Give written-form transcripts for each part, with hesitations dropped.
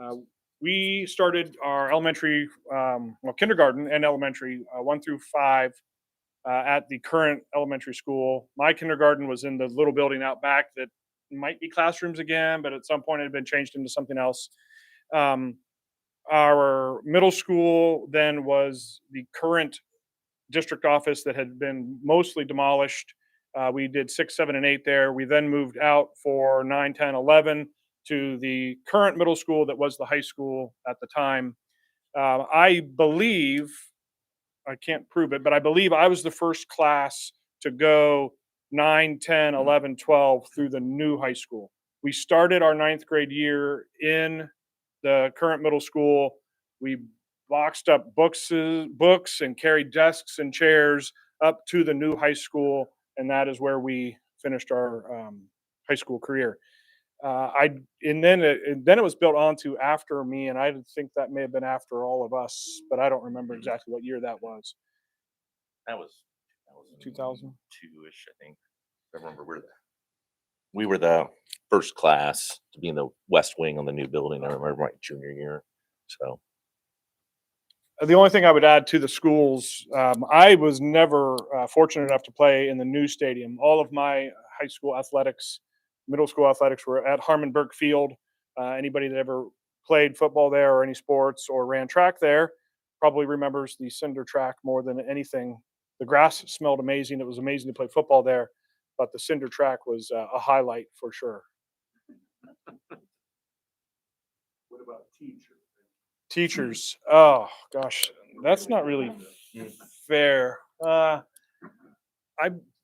Uh, we started our kindergarten and elementary, 1 through 5, at the current elementary school. My kindergarten was in the little building out back that might be classrooms again, but at some point it had been changed into something else. Um, our middle school then was the current district office that had been mostly demolished. We did 6, 7, and 8 there. We then moved out for 9, 10, 11 to the current middle school that was the high school at the time. I believe, I can't prove it, but I believe I was the first class to go 9, 10, 11, 12 through the new high school. We started our 9th grade year in the current middle school. We boxed up books and carried desks and chairs up to the new high school, and that is where we finished our high school career. And then it was built onto after me, and I think that may have been after all of us, but I don't remember exactly what year that was. That was 2000? 2-ish, I think. I remember we were the first class to be in the west wing on the new building. I remember my junior year. So The only thing I would add to the schools, I was never fortunate enough to play in the new stadium. All of my high school athletics, middle school athletics were at Harmon Burke Field. Anybody that ever played football there or any sports or ran track there probably remembers the cinder track more than anything. The grass smelled amazing. It was amazing to play football there, but the cinder track was a highlight for sure. What about Teachers. Oh gosh, that's not really fair. I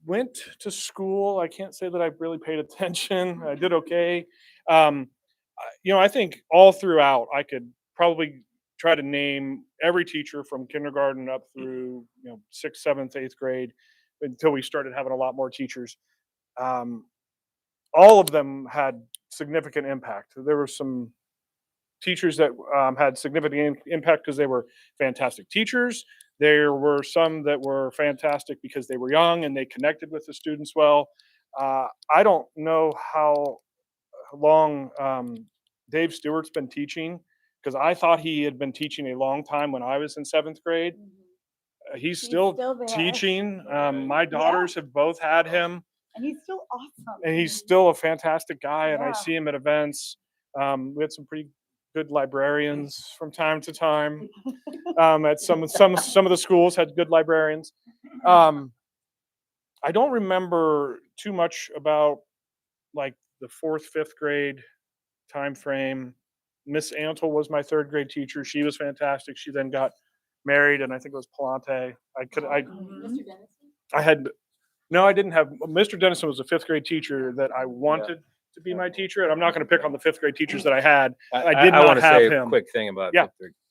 went to school. I can't say that I really paid attention. I did okay. I think all throughout, I could probably try to name every teacher from kindergarten up through 6th, 7th, 8th grade until we started having a lot more teachers. All of them had significant impact. There were some teachers that had significant impact because they were fantastic teachers. There were some that were fantastic because they were young and they connected with the students well. I don't know how long Dave Stewart's been teaching, because I thought he had been teaching a long time when I was in 7th grade. He's still there. teaching. My daughters have both had him. And he's still awesome. And he's still a fantastic guy, and I Yeah. see him at events. We had some pretty good librarians from time to time. At some of the schools had good librarians. I don't remember too much about like the 4th, 5th grade time frame. Miss Antle was my 3rd grade teacher. She was fantastic. She then got married, and I think it was Palante. Mr. Dennis? I didn't have. Mr. Dennison was a 5th grade teacher that I wanted to be my teacher, and I'm not going to pick on the 5th grade teachers that I had. I did not want to have say him. a quick thing about Yeah.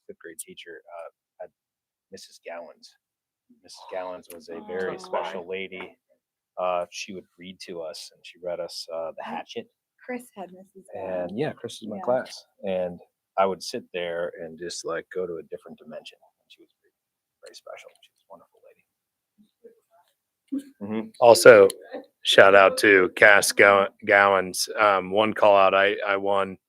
fifth grade teacher. Mrs. Gowans. Mrs. Gowans was a very special lady. She would read to us, and she read us The Hatchet. Chris had Mrs. And yeah, Chris was my Yeah. class, and I would sit there and just like go to a different dimension. She was very, very special. She was a wonderful lady. Also, shout out to Cass Gowans. One call out, I won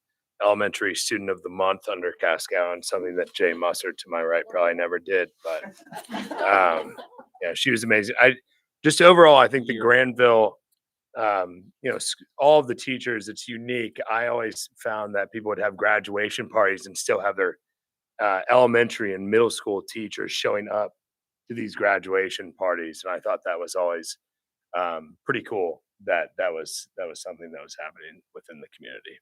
Elementary Student of the Month under Cass Gowans, something that Jay Musser to my right probably never did. But yeah, she was amazing. Just overall, I think the Granville, all of the teachers, it's unique. I always found that people would have graduation parties and still have their elementary and middle school teachers showing up to these graduation parties, and I thought that was always pretty cool. That was something that was happening within the community.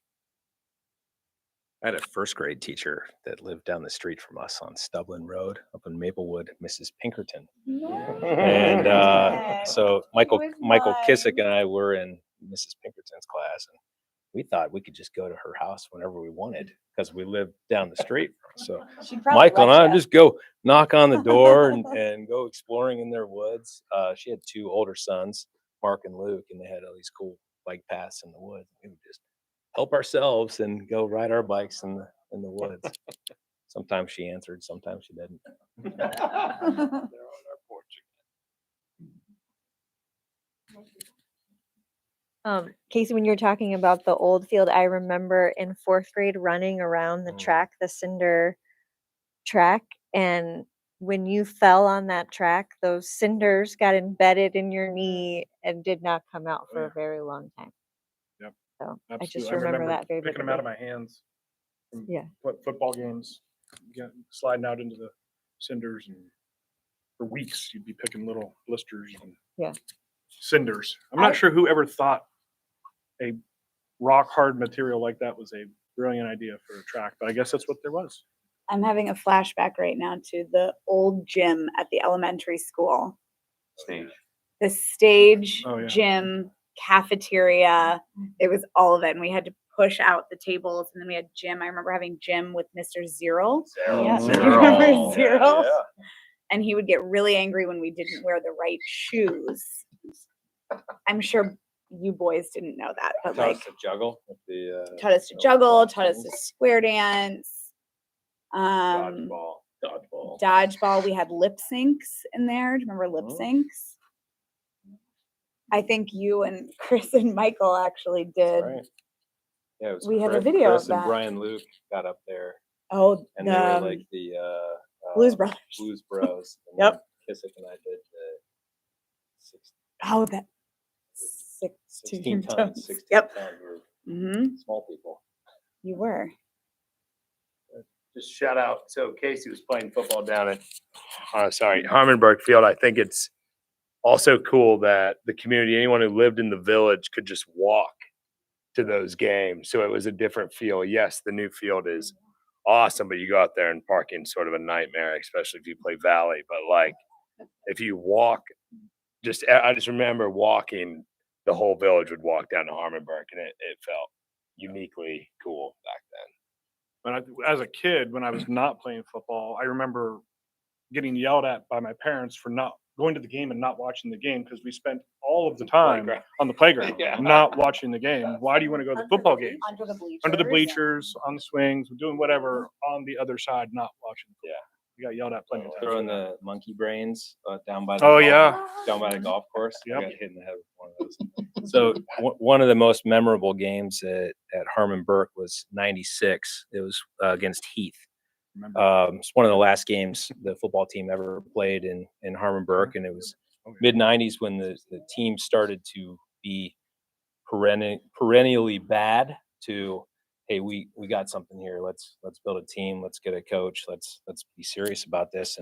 I had a 1st grade teacher that lived down the street from us on Stublin Road up in Maplewood, Mrs. Pinkerton. And so Michael Kissick and I were in Mrs. Pinkerton's class, and we thought we could just go to her house whenever we wanted because we lived down the street. So Michael and I just go knock on the door and go exploring in their woods. She had 2 older sons, Mark and Luke, and they had all these cool bike paths in the woods. We would just help ourselves and go ride our bikes in the woods. Sometimes she answered, sometimes she didn't. They're on our porch. Casey, when you're talking about the old field, I remember in 4th grade running around the track, the cinder track, and when you fell on that track, those cinders got embedded in your knee and did not come out for yeah. a very long time. Yep. So I just Absolutely. remember that very picking them out of vividly. my hands. From Yeah. Football games, sliding out into the cinders, and for weeks you'd be picking little blisters and Yeah. cinders. I'm not sure who ever thought a rock hard material like that was a brilliant idea for a track, but I guess that's what there was. I'm having a flashback right now to the old gym at the elementary school. Stage. The stage, Oh, yeah. gym, cafeteria. It was all of it. And we had to push out the tables. And then we had gym. I remember having gym with Mr. Zero. Yeah. Zero. You remember Yeah, Zero? yeah. And he would get really angry when we didn't wear the right shoes. I'm sure you boys didn't know that, but Taught like us to juggle with the taught us to juggle, taught us to square dance. Dodgeball. Dodgeball. We had lip syncs in there. Do you remember lip syncs? I think you and Chris and Michael actually did. Right. Yeah, it was We have a Chris- video of Chris and that. Brian Luke got up there, Oh, and they were like the Blues Brothers. Blues Bros. And Yep. then Kissick and I did the Oh, that 16 tons. tons. 16 Yep. tons. We were Mm-hmm. small people. You were. Just shout out. So Casey was playing football down at, Harmonburg Field. I think it's also cool that the community, anyone who lived in the village could just walk to those games. So it was a different feel. Yes, the new field is awesome, but you go out there and parking's sort of a nightmare, especially if you play Valley. But like, if you walk, I just remember walking, the whole village would walk down to Harmonburg, and it felt uniquely cool back then. But as a kid, when I was not playing football, I remember getting yelled at by my parents for not going to the game and not watching the game because we spent all of the time Playground. on the playground, Yeah. not watching the game. Why do you want to go to the football game? Under the bleachers. Under the bleachers, on the swings, doing whatever on the other side, not watching. Yeah. We got yelled at plenty of times. Throwing the monkey brains down by the Oh, golf- yeah. down by the golf course. I Yep. got hit in the head with one of those. So one of the most memorable games at Harmon Burke was '96. It was against Heath. Remember? It's one of the last games the football team ever played in Harmon Burke, and it was mid '90s when the team started to be perennially bad. To hey, we got something here. Let's build a team. Let's get a coach. Let's be serious about this.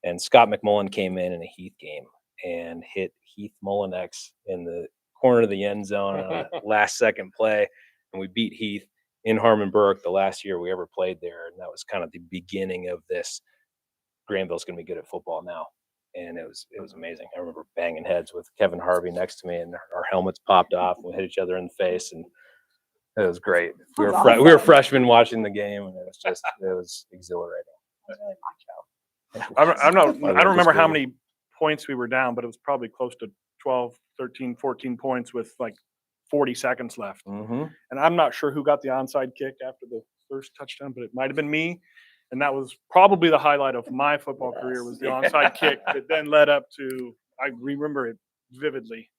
And Scott McMullen came in a Heath game and hit Heath Mullinex in the corner of the end zone on a last second play, and we beat Heath in Harmon Burke the last year we ever played there, and that was kind of the beginning of this. Granville's going to be good at football now, and it was amazing. I remember banging heads with Kevin Harvey next to me, and our helmets popped off, and we hit each other in the face, and it was great. We That's were awesome. freshmen watching the game, and it was exhilarating. That was really macho. I don't remember how Just many points we were down, but it was probably close to 12, 13, 14 points with like 40 seconds left. Mm-hmm. And I'm not sure who got the onside kick after the first touchdown, but it might have been me. And that was probably the highlight of my football career was the onside kick that then led up to, I remember it vividly.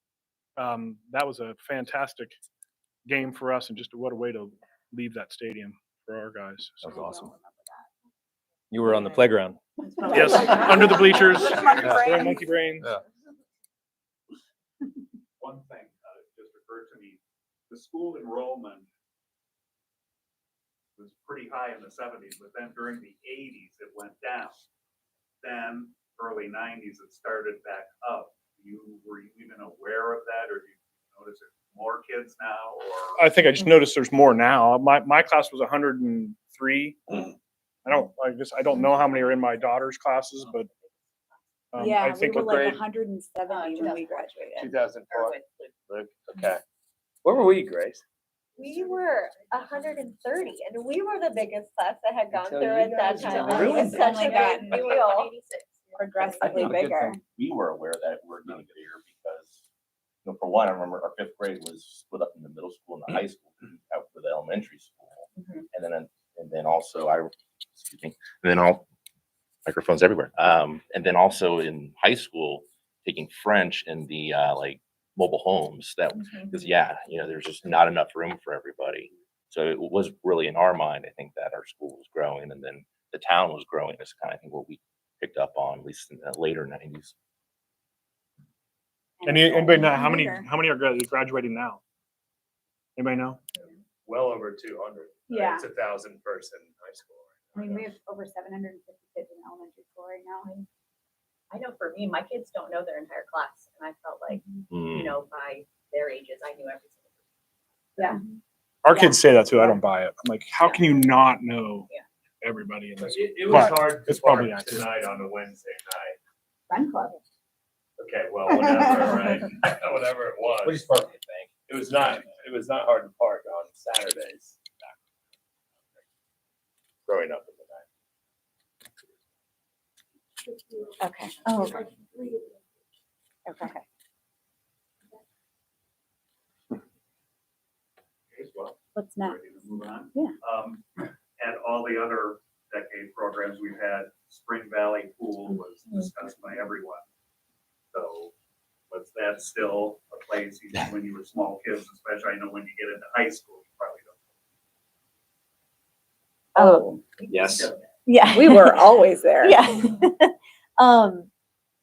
That was a fantastic game for us, and just what a way to leave that stadium for our guys. That was So, awesome. You were on the playground. yes, under the bleachers, Monkey brains. throwing monkey brains. Yeah. One thing just occurred to me, the school enrollment was pretty high in the 70s, but then during the 80s, it went down. Then early 90s, it started back up. Were you even aware of that, or did you notice there's more kids now? Or I think I just noticed there's more now. My class was 103. I don't know how many are in my daughter's classes, but Yeah, I think we were like grade? 170 when we graduated. 2004. Luke, okay. Where were we, Grace? We were 130, and we were the biggest class that had gone Until through you at that guys time. did. It was It's such only a gotten big deal. progressively I think bigger. we were aware that we're getting bigger because, for one, I remember our 5th grade was split up in the middle school and the high school out for the elementary school, and then also excuse me, and then all microphones everywhere, and then also in high school taking French in the like mobile homes that, because there's just not enough room for everybody. So it was really in our mind, I think, that our school was growing, and then the town was growing. Is kind of, I think, what we picked up on, at least in the later 90s. Anybody know how many Bigger. are graduating now? Anybody know? Well over 200. Yeah. It's 1,000 person high school. I mean, we have over 750 kids in elementary school right now. I know for me, my kids don't know their entire class, and I felt like, Mm. by their ages, I knew every single person. Yeah. Our Yeah. kids say that too. I don't buy it. I'm like, how Yeah. can you not know Yeah. everybody in this? It was But hard to it's probably park accurate. tonight on a Wednesday night. Run club. Okay, well, whatever, right? Whatever it What was. is parking, bank? It was not hard to park on Saturdays. Growing up in the night. Okay. Oh, okay. Okay. As well. What's next? Ready to move on? Yeah. And all the other decade programs we've had, Spring Valley Pool was discussed by everyone. So was that still a place, even when you were small kids, especially, I know when you get into high school, you probably don't. Oh, Yes. Yeah. we were always there. Yeah.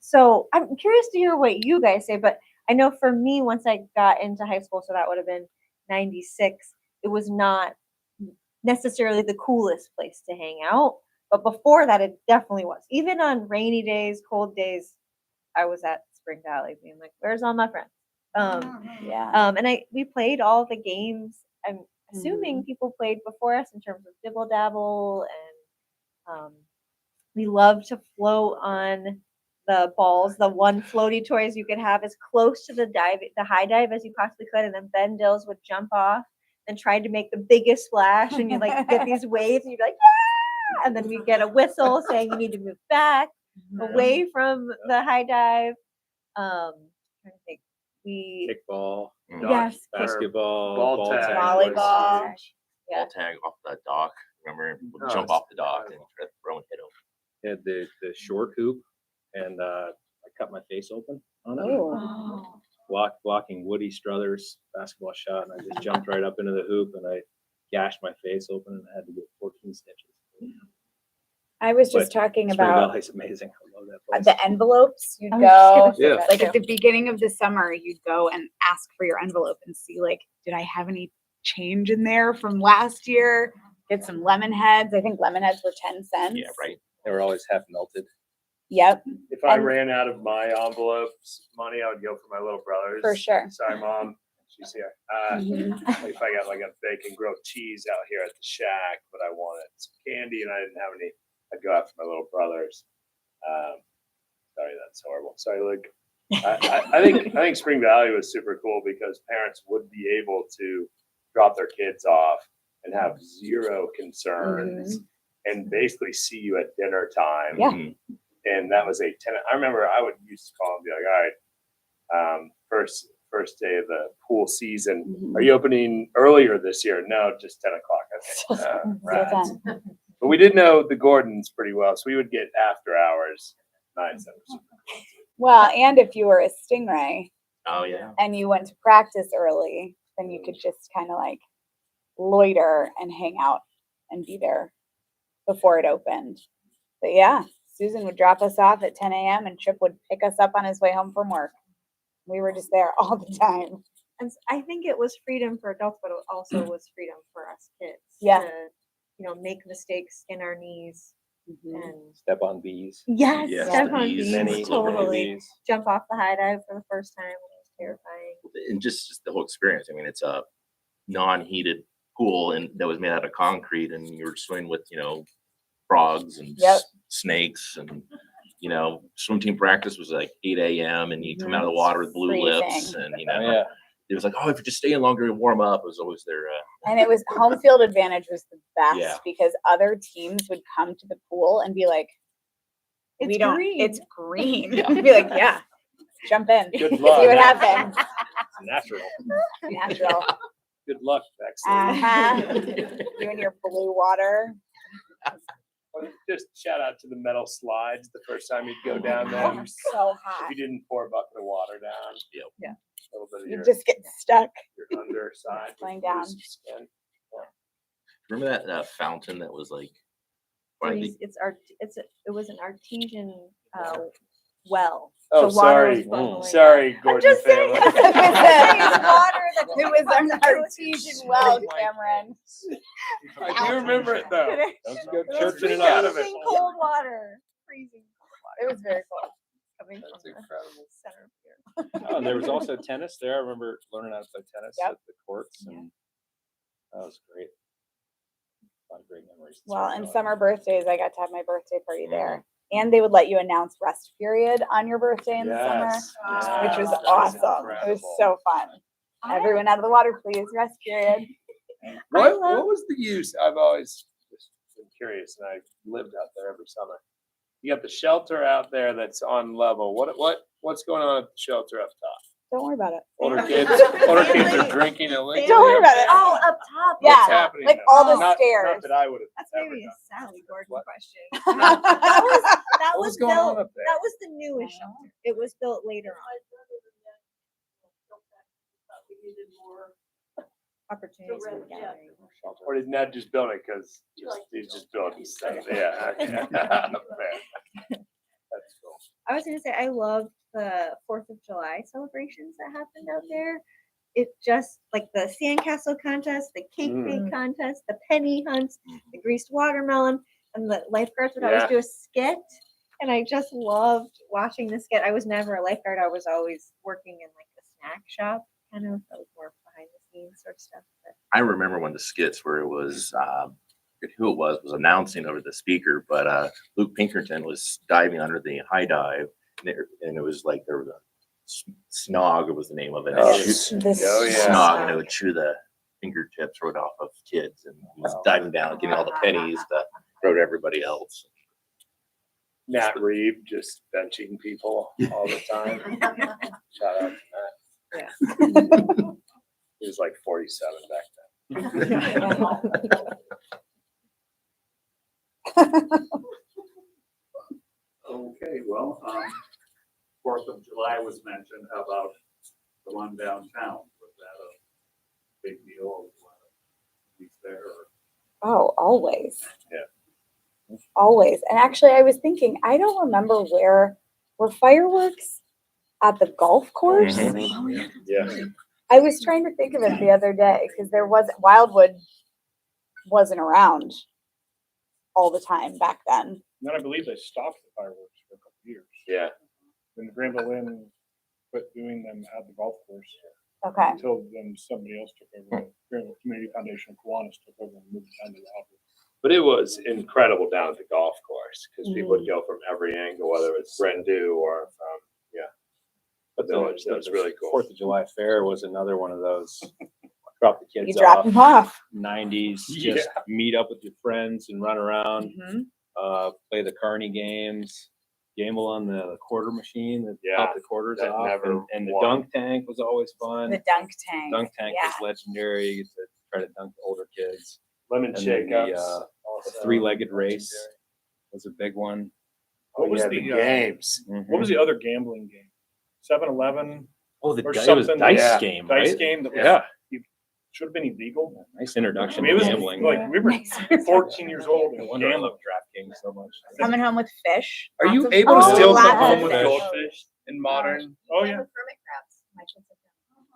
So I'm curious to hear what you guys say, but I know for me, once I got into high school, so that would have been 96, it was not necessarily the coolest place to hang out. But before that, it definitely was. Even on rainy days, cold days, I was at Spring Valley being like, where's all my friends? Yeah. And we played all the games. I'm assuming people played before us in terms of dibble dabble, and we loved to float on the balls. The one floaty toys you could have as close to the high dive as you possibly could, and then Ben Dills would jump off and try to make the biggest splash, and you like get these waves, and you'd be like, yeah, and then we get a whistle saying you need to move back away from the high dive. Trying to think. Kickball, Mm. Yes, basketball, Ball ball tag. tag. Volleyball. was- Yeah. Ball tag off that dock. Remember, we'd Oh, jump it's off the dock and incredible. try to throw and hit them. Had the short hoop, and I cut my face open on it. Oh. Blocking Woody Struthers basketball shot, and I just jumped right up into the hoop, and I gashed my face open, and I had to get 14 stitches. I was just But talking Spring about Valley's amazing. I love that place. the envelopes. You'd I was just go, gonna say Yeah. that like too. at the beginning of the summer, you'd go and ask for your envelope and see, like, did I have any change in there from last year? Get some lemon heads. I think lemon heads were 10 cents. Yeah, right. They were always half melted. Yep, If I And- ran out of my envelopes money, I would go for my little brothers. for sure. Sorry, Mom. She's here. Mhm. If I got like a bacon grilled cheese out here at the shack, but I wanted some candy and I didn't have any, I'd go after my little brothers. Sorry, that's horrible. Sorry, Luke. I think Spring Valley was super cool because parents would be able to drop their kids off and have zero concerns and basically see you at dinner time. Yeah. Mhm. And that was a 10. I remember I would used to call and be like, all right, first day of the pool season. Mhm. Are you opening earlier this year? No, just 10 o'clock. Okay. So Rats. then- But we did know the Gordons pretty well, so we would get after hours nights. That was super cool. Well, and if you were a Stingray Oh, yeah. and you went to practice early, then you could just kind of like loiter and hang out and be there before it opened. But yeah, Susan would drop us off at 10 a.m. and Chip would pick us up on his way home from work. We were just there all the time. And I think it was freedom for adults, but it also was freedom for us kids. Yeah. To, make mistakes in our knees and Step on bees. yes, Yes, step the on bees, bees, Many totally. bees. Jump off the high dive for the first time. It was terrifying. And just the whole experience. I mean, it's a non-heated pool and that was made out of concrete, and you were swimming with, frogs and Yep. snakes, and swim team practice was like 8 a.m. and you come out of the Mhm. water with blue lips, Freezing. and Oh, yeah. it was like, oh, if you just stay in longer and warm up, it was always their And it was home field advantage was the best Yeah. because other teams would come to the pool and be like, It's we don't, green. it's green. I'd be like, yeah, jump in. Good See luck. what happens. It's natural. Natural. Good luck next time. Uh-huh. You and your blue water. Just shout out to the metal slides the first time you'd go down Oh, there. so If hot. you didn't pour a bucket of water down. little bit of You your, just get stuck. your underside. Going with down. loose skin. Remember that fountain that was like, by the, It was an artesian well. Oh, So water was sorry. bubbling up. Sorry, I'm Gordon just saying. family. It's water that It was an comes out of artesian well, Cameron. I do remember it though. Don't you go It was churching it out up. of it. freezing cold water. Freezing cold It water was very cool. coming from That's the incredible. center of here. Oh, and there was also tennis there. I remember learning how to play tennis Yep. at the courts, and that was great. A lot of great memories. Well, and summer birthdays, I got to have my birthday party there. And they would let you announce rest period on your birthday in the summer, which was Yes, awesome. It was so fun. Everyone out of the water, please. Rest period. What love- was the use? I've always just been curious, and I lived out there every summer. You got the shelter out there that's on level. What's going on at the shelter up top? Don't worry about it. Older kids are drinking illegally. Don't worry about it. Oh, up top. Yeah, What's happening like now? all the Not stairs. that I would have. That's ever maybe a done. Sally Gordon What? question. That What was was going built. on up there? That was the newest shelter. It was built later on. Opportunities for gathering. Or did Ned just build it because he's just building stuff? Yeah. Okay. That's cool. I was gonna say I loved the 4th of July celebrations that happened out there. It just like the sandcastle contest, the cake bake contest, the penny hunts, the greased watermelon, and the lifeguards would always Yeah. do a skit. And I just loved watching the skit. I was never a lifeguard. I was always working in like the snack shop, kind of. I was more behind the scenes sort of stuff. But I remember when the skits where it was, I forget who it was announcing over the speaker, but Luke Pinkerton was diving under the high dive, and it was like there was a snog was the name of it. Oh, It chew- oh, yeah. Snog, and it would chew the fingertips right off of kids, and he was diving down, getting all the pennies to throw to everybody else. Nat Reeve just benching people all the time. Shout out to Nat. yeah. He was like 47 back then. Okay, well, 4th of July was mentioned. How about the one downtown? Was that a big deal? He's there or? Oh, always. Yeah. Always. And actually, I was thinking, I don't remember were fireworks at the golf course? Mhm. Yeah. I was trying to think of it the other day because Wildwood wasn't around all the time back then. And then I believe they stopped the fireworks for a couple of years. Yeah. When the Granville Inn quit doing them at the golf course Okay. until then somebody else took over. The Granville Community Foundation of Kiwanis took over and moved down to the outlet. But it was incredible down at the golf course because people would go from every angle, whether it's Brendu or from, But the village. That was really cool. 4th of July fair was another one of those. Drop the You kids drop off. them off. 90s, Yeah. just meet up with your friends and run around, Mhm. play the carny games, gamble on the quarter machine that Yeah, pop the quarters that off, never and the won. dunk tank was always fun. The dunk tank. Dunk tank Yeah. was legendary. You get to try to dunk the older kids. Lemon And then shake-ups. the three-legged race was a big one. What was the games? What was the other gambling game? 7-Eleven Oh, or it was something? dice Yeah. game, Dice right? game that was, Yeah. should have been illegal. Nice I introduction mean, it to was gambling. like we were 14 years old No and wonder I gambling. love DraftKings so much. Coming home with fish. Are you Lots of able to fish. still Lots come of home with fish. goldfish in modern? Oh yeah. Hermit crabs. My kids have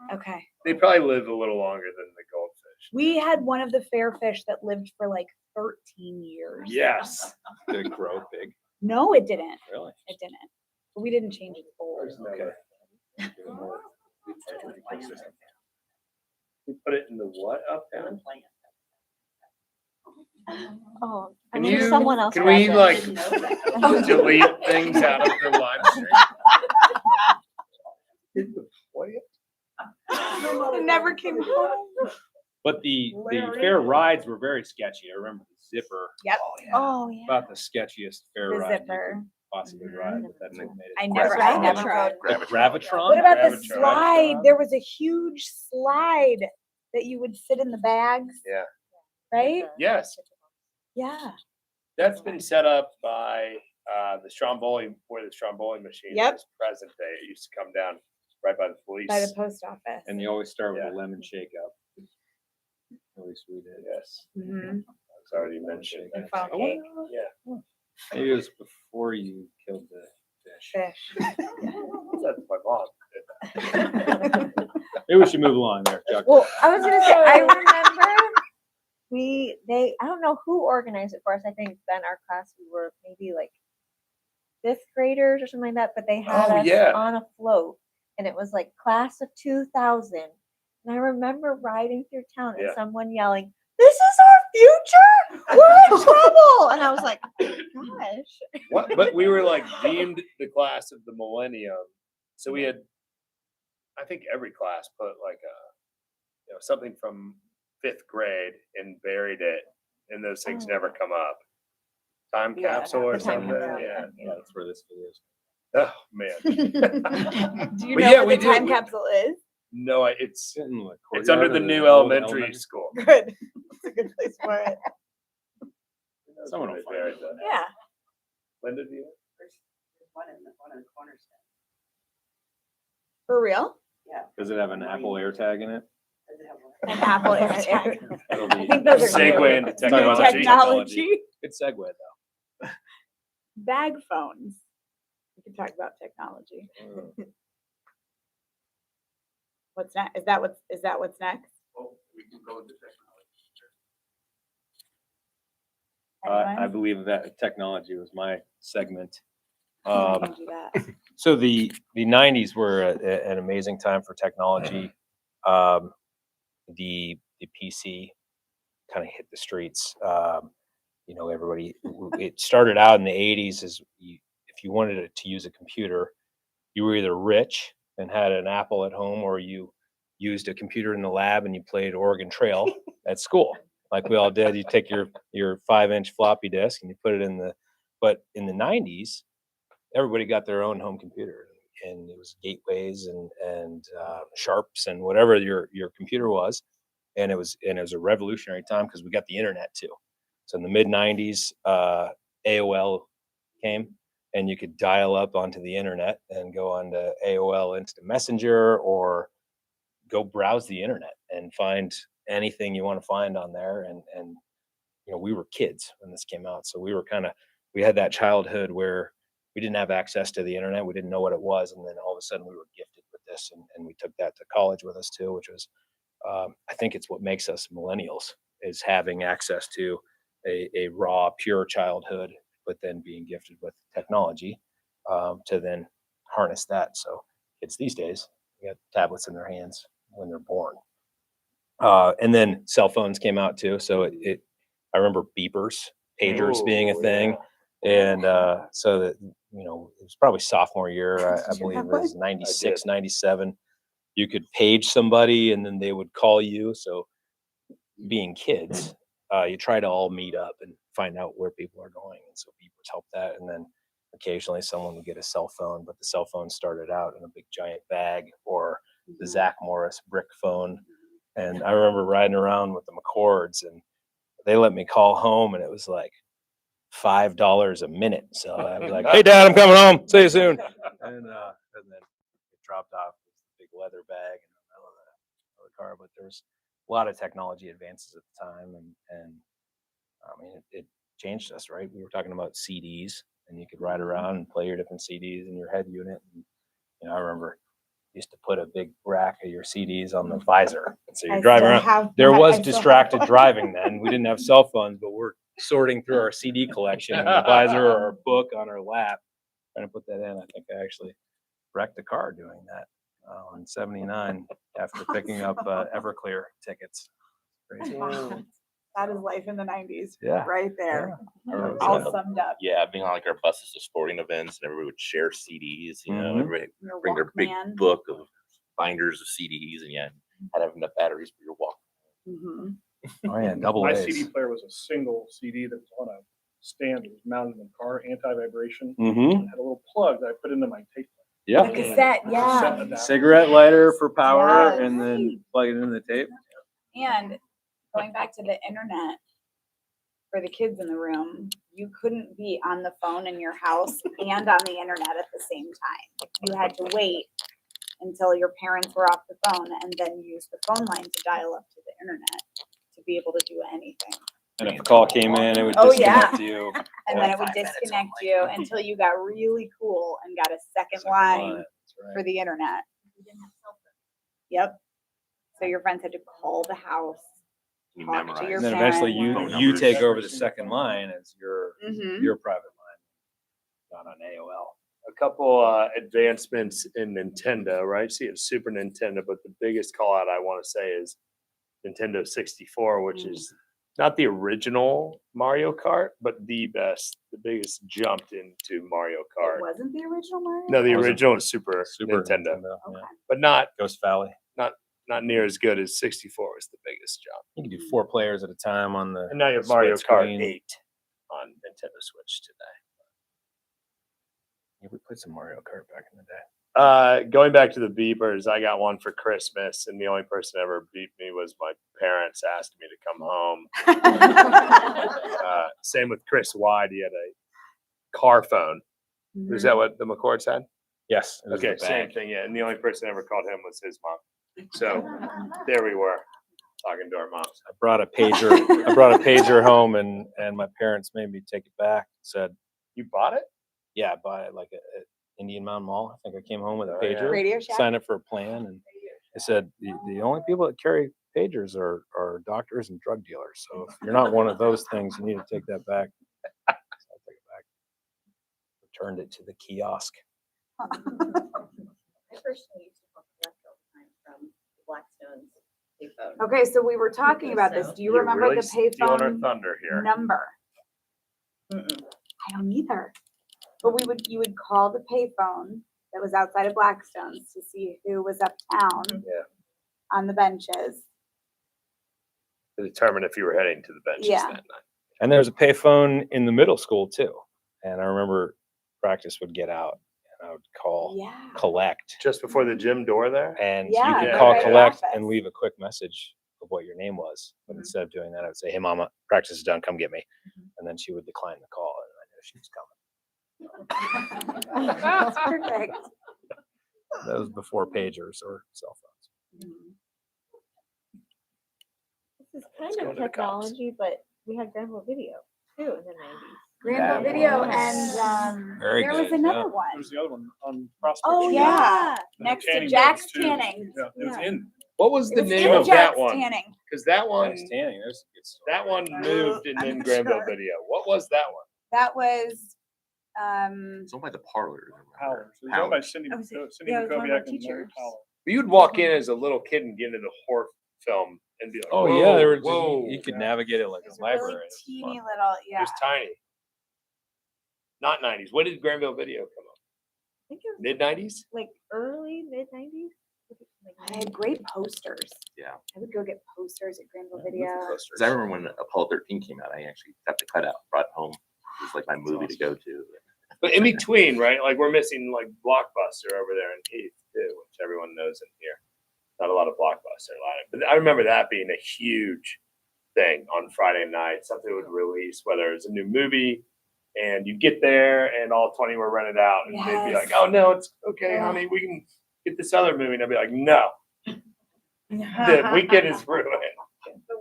done. Okay. They probably live a little longer than the goldfish. We had one of the fair fish that lived for like 13 years. Yes. Did it grow big? No, it didn't. Really? It didn't. But we didn't change its bowl. Okay. We put it in the what up down? Oh, Can I'm sure you- someone else. Can has we it. like delete things out of the live stream? It never came home. But the fair rides were very sketchy. I remember the zipper, Yep. Oh yeah. about the sketchiest fair The ride you zipper. could possibly ride. But that's what made it. I never Gravitron. rode. The Gravitron? What about the Gravitron. slide? There was a huge slide that you would sit in the bags. Yeah. Right? Yes, Yeah. that's been set up by the Stromboli, where the Stromboli machine Yep. is present day. It used to come down right by the police. by the post office. And you always start with Yeah. a lemon shake up. At least we did. Yes, Mhm. it's already mentioned. And phone Oh, cake, Yeah. Maybe it was before you killed the fish. fish. That's my mom. Maybe we should move along there, Chuck. Well, I was gonna say, I remember I don't know who organized it for us. I think then our class, we were maybe like 5th graders or something like that, but they had Oh, us yeah. on a float and it was like class of 2000. And I remember riding through town and Yeah. someone yelling, "This is our future! We're in trouble!" And I was like, gosh. What? But we were like deemed the class of the millennium. So we had, I think every class put like something from 5th grade and buried it, and those things Oh. never come up. Time Yeah, capsule or the time something. capsule, Yeah. yeah. That's where this video is. Oh man. Do you But know yeah, what we the did- time we- capsule is? No, it's Sitting in the it's under courtyard the of new old elementary school. Good. It's a good place for it. Someone will They find buried it. that. Yeah. Linda, do you? One in the corner stand. For real? Does it have an Apple AirTag in it? Does it have one? An Apple AirTag. It'll I think those are Segue new. into Talking about technology. Technology. Good segue though. Bag phones. We can talk about technology. What's next? Is that what's next? Well, we can go into technology. I Anyone? believe that technology was my segment. We can do that. So the 90s were an amazing time for technology. The PC kind of hit the streets. Everybody. It started out in the 80s as if you wanted to use a computer, you were either rich and had an Apple at home, or you used a computer in the lab and you played Oregon Trail at school, like we all did. You take your 5-inch floppy disk and you put it in the. But in the 90s, everybody got their own home computer, and it was gateways and sharps and whatever your computer was, and it was a revolutionary time because we got the internet too. So in the mid 90s, AOL came, and you could dial up onto the internet and go on to AOL Instant Messenger, or go browse the internet and find anything you want to find on there. And we were kids when this came out, so we had that childhood where we didn't have access to the internet. We didn't know what it was. And then all of a sudden we were gifted with this, and we took that to college with us too, which was, I think it's what makes us millennials, is having access to a raw, pure childhood, but then being gifted with technology to then harness that. So kids these days, they got tablets in their hands when they're born. And then cell phones came out too. So I remember beepers, pagers being a thing. And so that, it was probably sophomore year, I Did you believe have it was I 96, did. 97. You could page somebody and then they would call you. So being kids, you try to all meet up and find out where people are going. And so beepers help that. And then occasionally someone would get a cell phone, but the cell phone started out in a big giant bag, or the Zach Morris brick phone. And I remember riding around with the McCords, and they let me call home, and it was like $5 a minute. So I was like, "Hey, Dad, I'm coming home. See you soon." And then it dropped off this big leather bag in the middle of the car. But there was a lot of technology advances at the time, and I mean, it changed us, right? We were talking about CDs, and you could ride around and play your different CDs in your head unit. And I remember used to put a big rack of your CDs on the visor, and so you're driving around. There was distracted driving then. We didn't have cell phones, but we're sorting through our CD collection in the visor, or our book on our lap, trying to put that in. I think I actually wrecked a car doing that on 79 after picking up Everclear tickets. Crazy. That is life in the 90s. Yeah. Right there. I remember All being on- summed up. Yeah, being on like our buses to sporting events, and everybody would share CDs. Mhm. Everybody Your bring their big Walkman. book of binders of CDs, and had to have enough batteries for your walk. Mhm. Oh yeah, double My A's. CD player was a single CD that was on a stand. It was mounted in the car, anti-vibration. Mm-hmm. It had a little plug that I put into my tape. The Yeah. cassette, yeah. Cassette adapter. Cigarette lighter for power, Yes. and then plug it in the tape. And going back to the internet, for the kids in the room, you couldn't be on the phone in your house and on the internet at the same time. You had to wait until your parents were off the phone and then use the phone line to dial up to the internet to be able to do anything. And if a call came in, it would Oh, yeah. disconnect you. And then it would 5 minutes disconnect only. you until you got really cool and got a second Second line That's right. for the internet. We didn't have cell phones. Yep. So your friends had to call the house. You Talk to memorize. your And then eventually parents. Phone you numbers. take over the second line as your Mhm. private line, not on AOL. A couple advancements in Nintendo, right? So you have Super Nintendo, but the biggest call out I want to say is Nintendo 64, which is not the original Mario Kart, but the biggest jumped into Mario It Kart. wasn't the original Mario? No, the Wasn't original is Super Super Nintendo, Okay. but not Ghost Valley. near as good as 64 was the biggest jump. You can do 4 players at a time on the. And now you have split Mario Kart screen. 8 on Nintendo Switch today. Yeah, we played some Mario Kart back in the day. Going back to the beepers, I got one for Christmas, and the only person that ever beeped me was my parents asking me to come home. Same with Chris Wyde. He had a car phone. Is that what the McCords had? Yes. It was Okay, the same bank. thing. Yeah, and the only person that ever called him was his mom. So there we were talking to our moms. I brought a pager home, and my parents made me take it back. Said, You bought it? yeah, I bought it like at Indian Mountain Mall. I think I came home with a Oh, yeah. pager, Radio Shack? signed up for a plan, and they said the only people that carry pagers are doctors and drug dealers. So if you're not one of those things, you need to take that back. So I took it back. Returned it to the kiosk. I personally used to collect all the time from Blackstone's payphone. Okay, so we were talking about this. Do you You're remember really the stealing our payphone thunder here. number? Mm-mm. I don't either. But you would call the payphone that was outside of Blackstone's to see who was uptown Yeah. on the benches. To determine if you were heading to the benches Yeah. that night. And there's a payphone in the middle school too. And I remember practice would get out, and I would call Yeah. collect, Just before the gym door there? and Yeah, you could the call right collect office. and leave a quick message of what your name was. But instead of doing that, I would say, "Hey, mama, practice is done. Come get me." And then she would decline the call, and I knew she was coming. That's perfect. That was before pagers or cell phones. This is Let's kind go of to the cops. technology, but we had Granville Video too in the 90s. Granville Yeah. Video Yes. and Very there was good, another yeah. one. There's the other one on Prospect. Oh Street. yeah, The next to tanning Jack's beds, too. Tanning. Yeah, it was Yeah. in. What was It the was name in of Jack's that one? Tanning. Because that one, Nice tanning. There's a good story. that one moved and I'm then not Granville sure. Video. What was that one? That was It's owned by the parlors. I remember. Powers. It was owned by Powers. Cindy, Oh, was it? Cindy Yeah, it was one of our Makoviak and Larry teachers. Powell. You'd walk in as a little kid and get into the horror film and be like, Oh yeah, there were. whoa. You could navigate it like it was a a really library. It was teeny fun. little, It yeah. was tiny. Not 90s. When did Granville Video come up? I think it was Mid 90s? like early mid 90s. They had great posters. Yeah. I would go get posters at Granville Yeah, Video. Because I remember when Apollo 13 came out, I actually got the cutout, brought it home. It was like my movie to go to. But in between, right? Like we're missing like Blockbuster over there in Heath too, which everyone knows in here. Not a lot of Blockbuster lineup. But I remember that being a huge thing on Friday night. Something would release, whether it's a new movie, and you get there and all 20 were rented out, and they'd be like, Yes. "Oh no, it's okay, Yeah. honey, we can get this other movie." And I'd be like, "No, the weekend is ruined."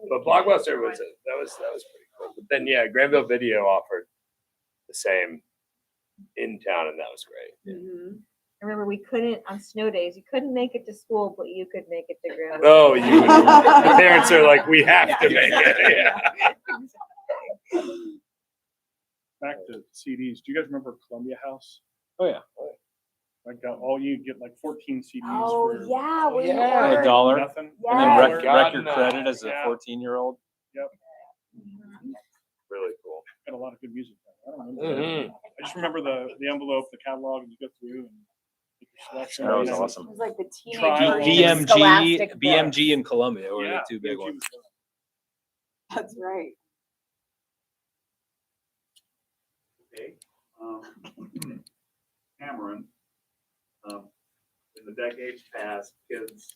But Blockbuster was that was pretty cool. But then yeah, Granville Video offered the same in town, and that was great. Mhm. I remember we couldn't on snow days. You couldn't make it to school, but you could make it to Granville. Oh, you the parents are like, we have to make it. Yeah. Back to CDs. Do you guys remember Columbia House? Oh yeah, Like you get like 14 CDs. Oh for yeah, when you yeah. ordered- $1. nothing. Yeah. And then Yes. record God, credit as a yeah. 14-year-old. Really cool. Got a lot of good music. I don't remember. Mhm. I just remember the envelope, the catalog, and you go through and make your selection. That was and then- awesome. It was like the teenage Trial. version of BMG, Scholastic books. BMG and Columbia were Yeah, the two big BMG ones. was good. That's right. Okay. Cameron, in the decades past, kids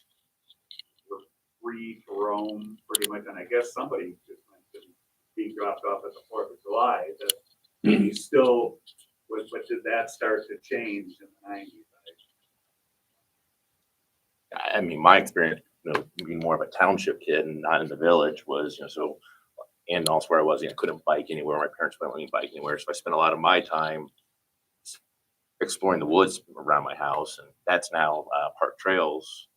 were free to roam pretty much, and I guess somebody just mentioned being dropped off at the 4th of July, that maybe still, but did that start to change in the 90s? I mean, my experience, being more of a township kid and not in the village was, so, and also where I was, couldn't bike anywhere. My parents wouldn't let me bike anywhere. So I spent a lot of my time exploring the woods around my house, and that's now park trails.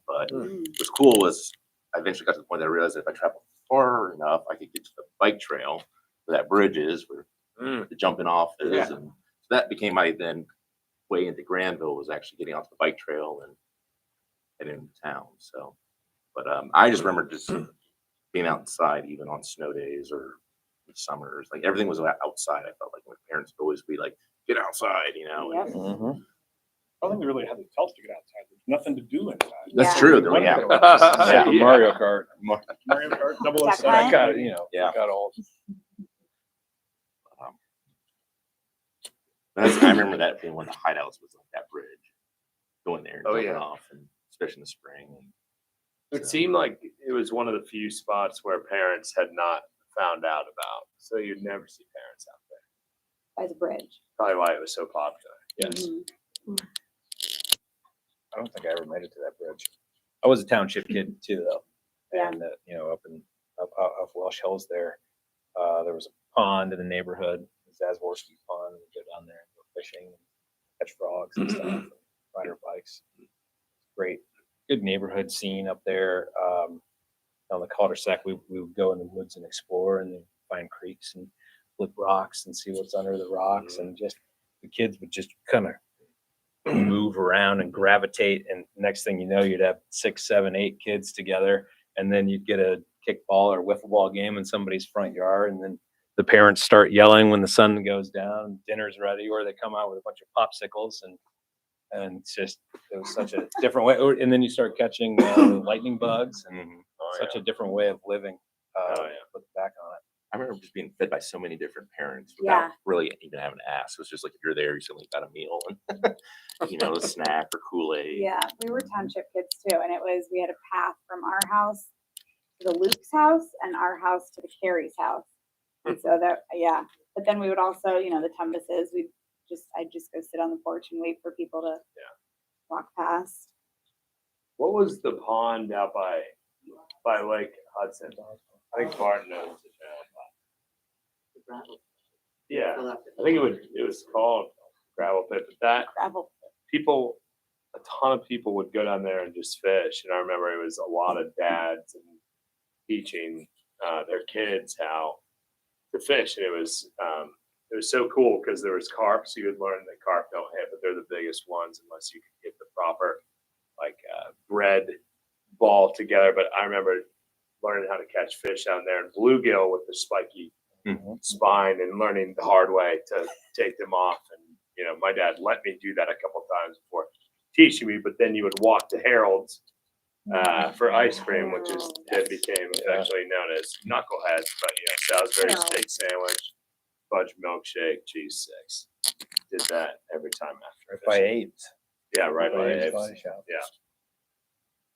But what was cool was I eventually got to the point that I realized that if I traveled far enough, I could get to the bike trail where that bridge is, where the jumping off is. Yeah. And so that became my then way into Granville, was actually getting off the bike trail and heading into town. So, but I just remember just being outside, even on snow days or summers, like everything was outside. I felt like my parents would always be like, get outside, Yep. and Mhm. I don't think we really had to tell us to get outside. There's nothing to do inside. that's Yeah. true though. Yeah. Yeah, Yeah. Mario Kart. Mario Kart, Duck 007. hunt. Got it, Yeah. got old. I remember that being one of the hideouts, was like that bridge, going there and Oh, jumping yeah. off, and especially in the spring. It seemed like it was one of the few spots where parents had not found out about. So you'd never see parents out there. By the bridge. Probably why it was so popular. Yes. Mhm. I don't think I ever made it to that bridge. I was a township kid too, though. Yeah. And, up Welsh Hills there, there was a pond in the neighborhood, Zazworski Pond. We'd go down there and go fishing, catch frogs and stuff, and ride our bikes. Great, good neighborhood scene up there. On the cul-de-sac, we would go in the woods and explore and then find creeks and flip rocks and see what's under the rocks. And just the kids would just kind of move around and gravitate, and next thing you know, you'd have 6, 7, 8 kids together, and then you'd get a kickball or wiffle ball game in somebody's front yard, and then the parents start yelling when the sun goes down, dinner's ready, or they come out with a bunch of popsicles, and it's just, it was such a different way. And then you start catching lightning bugs, and such a different way of living. Look back on it. I remember just being fed by so many different parents Yeah. without really even having to ask. It was just like, if you're there, you suddenly got a meal and, a snack or Kool-Aid. Yeah, we were township kids too, and we had a path from our house to the Luke's house and our house to the Carey's house. And so but then we would also, the Tumbuses, I'd just go sit on the porch and wait for people to walk past. What was the pond out by Lake Hudson? I think Barton knows it. Yeah, I think it was called Gravel Pit, but that Gravel. a ton of people would go down there and just fish. And I remember it was a lot of dads and teaching their kids how to fish. And it was so cool because there was carp. So you would learn that carp don't hit, but they're the biggest ones unless you could get the proper bread ball together. But I remember learning how to catch fish down there, and bluegill with the spiky spine, and learning the hard way to take them off. And my dad let me do that a couple times before teaching me. But then you would walk to Harold's for ice cream, which became actually known as Knuckleheads. But Salisbury steak sandwich, fudge milkshake, cheese sticks. Did that every time after. Right by Abe's. Yeah, right by Abe's Abe's. Body Shop. Yeah.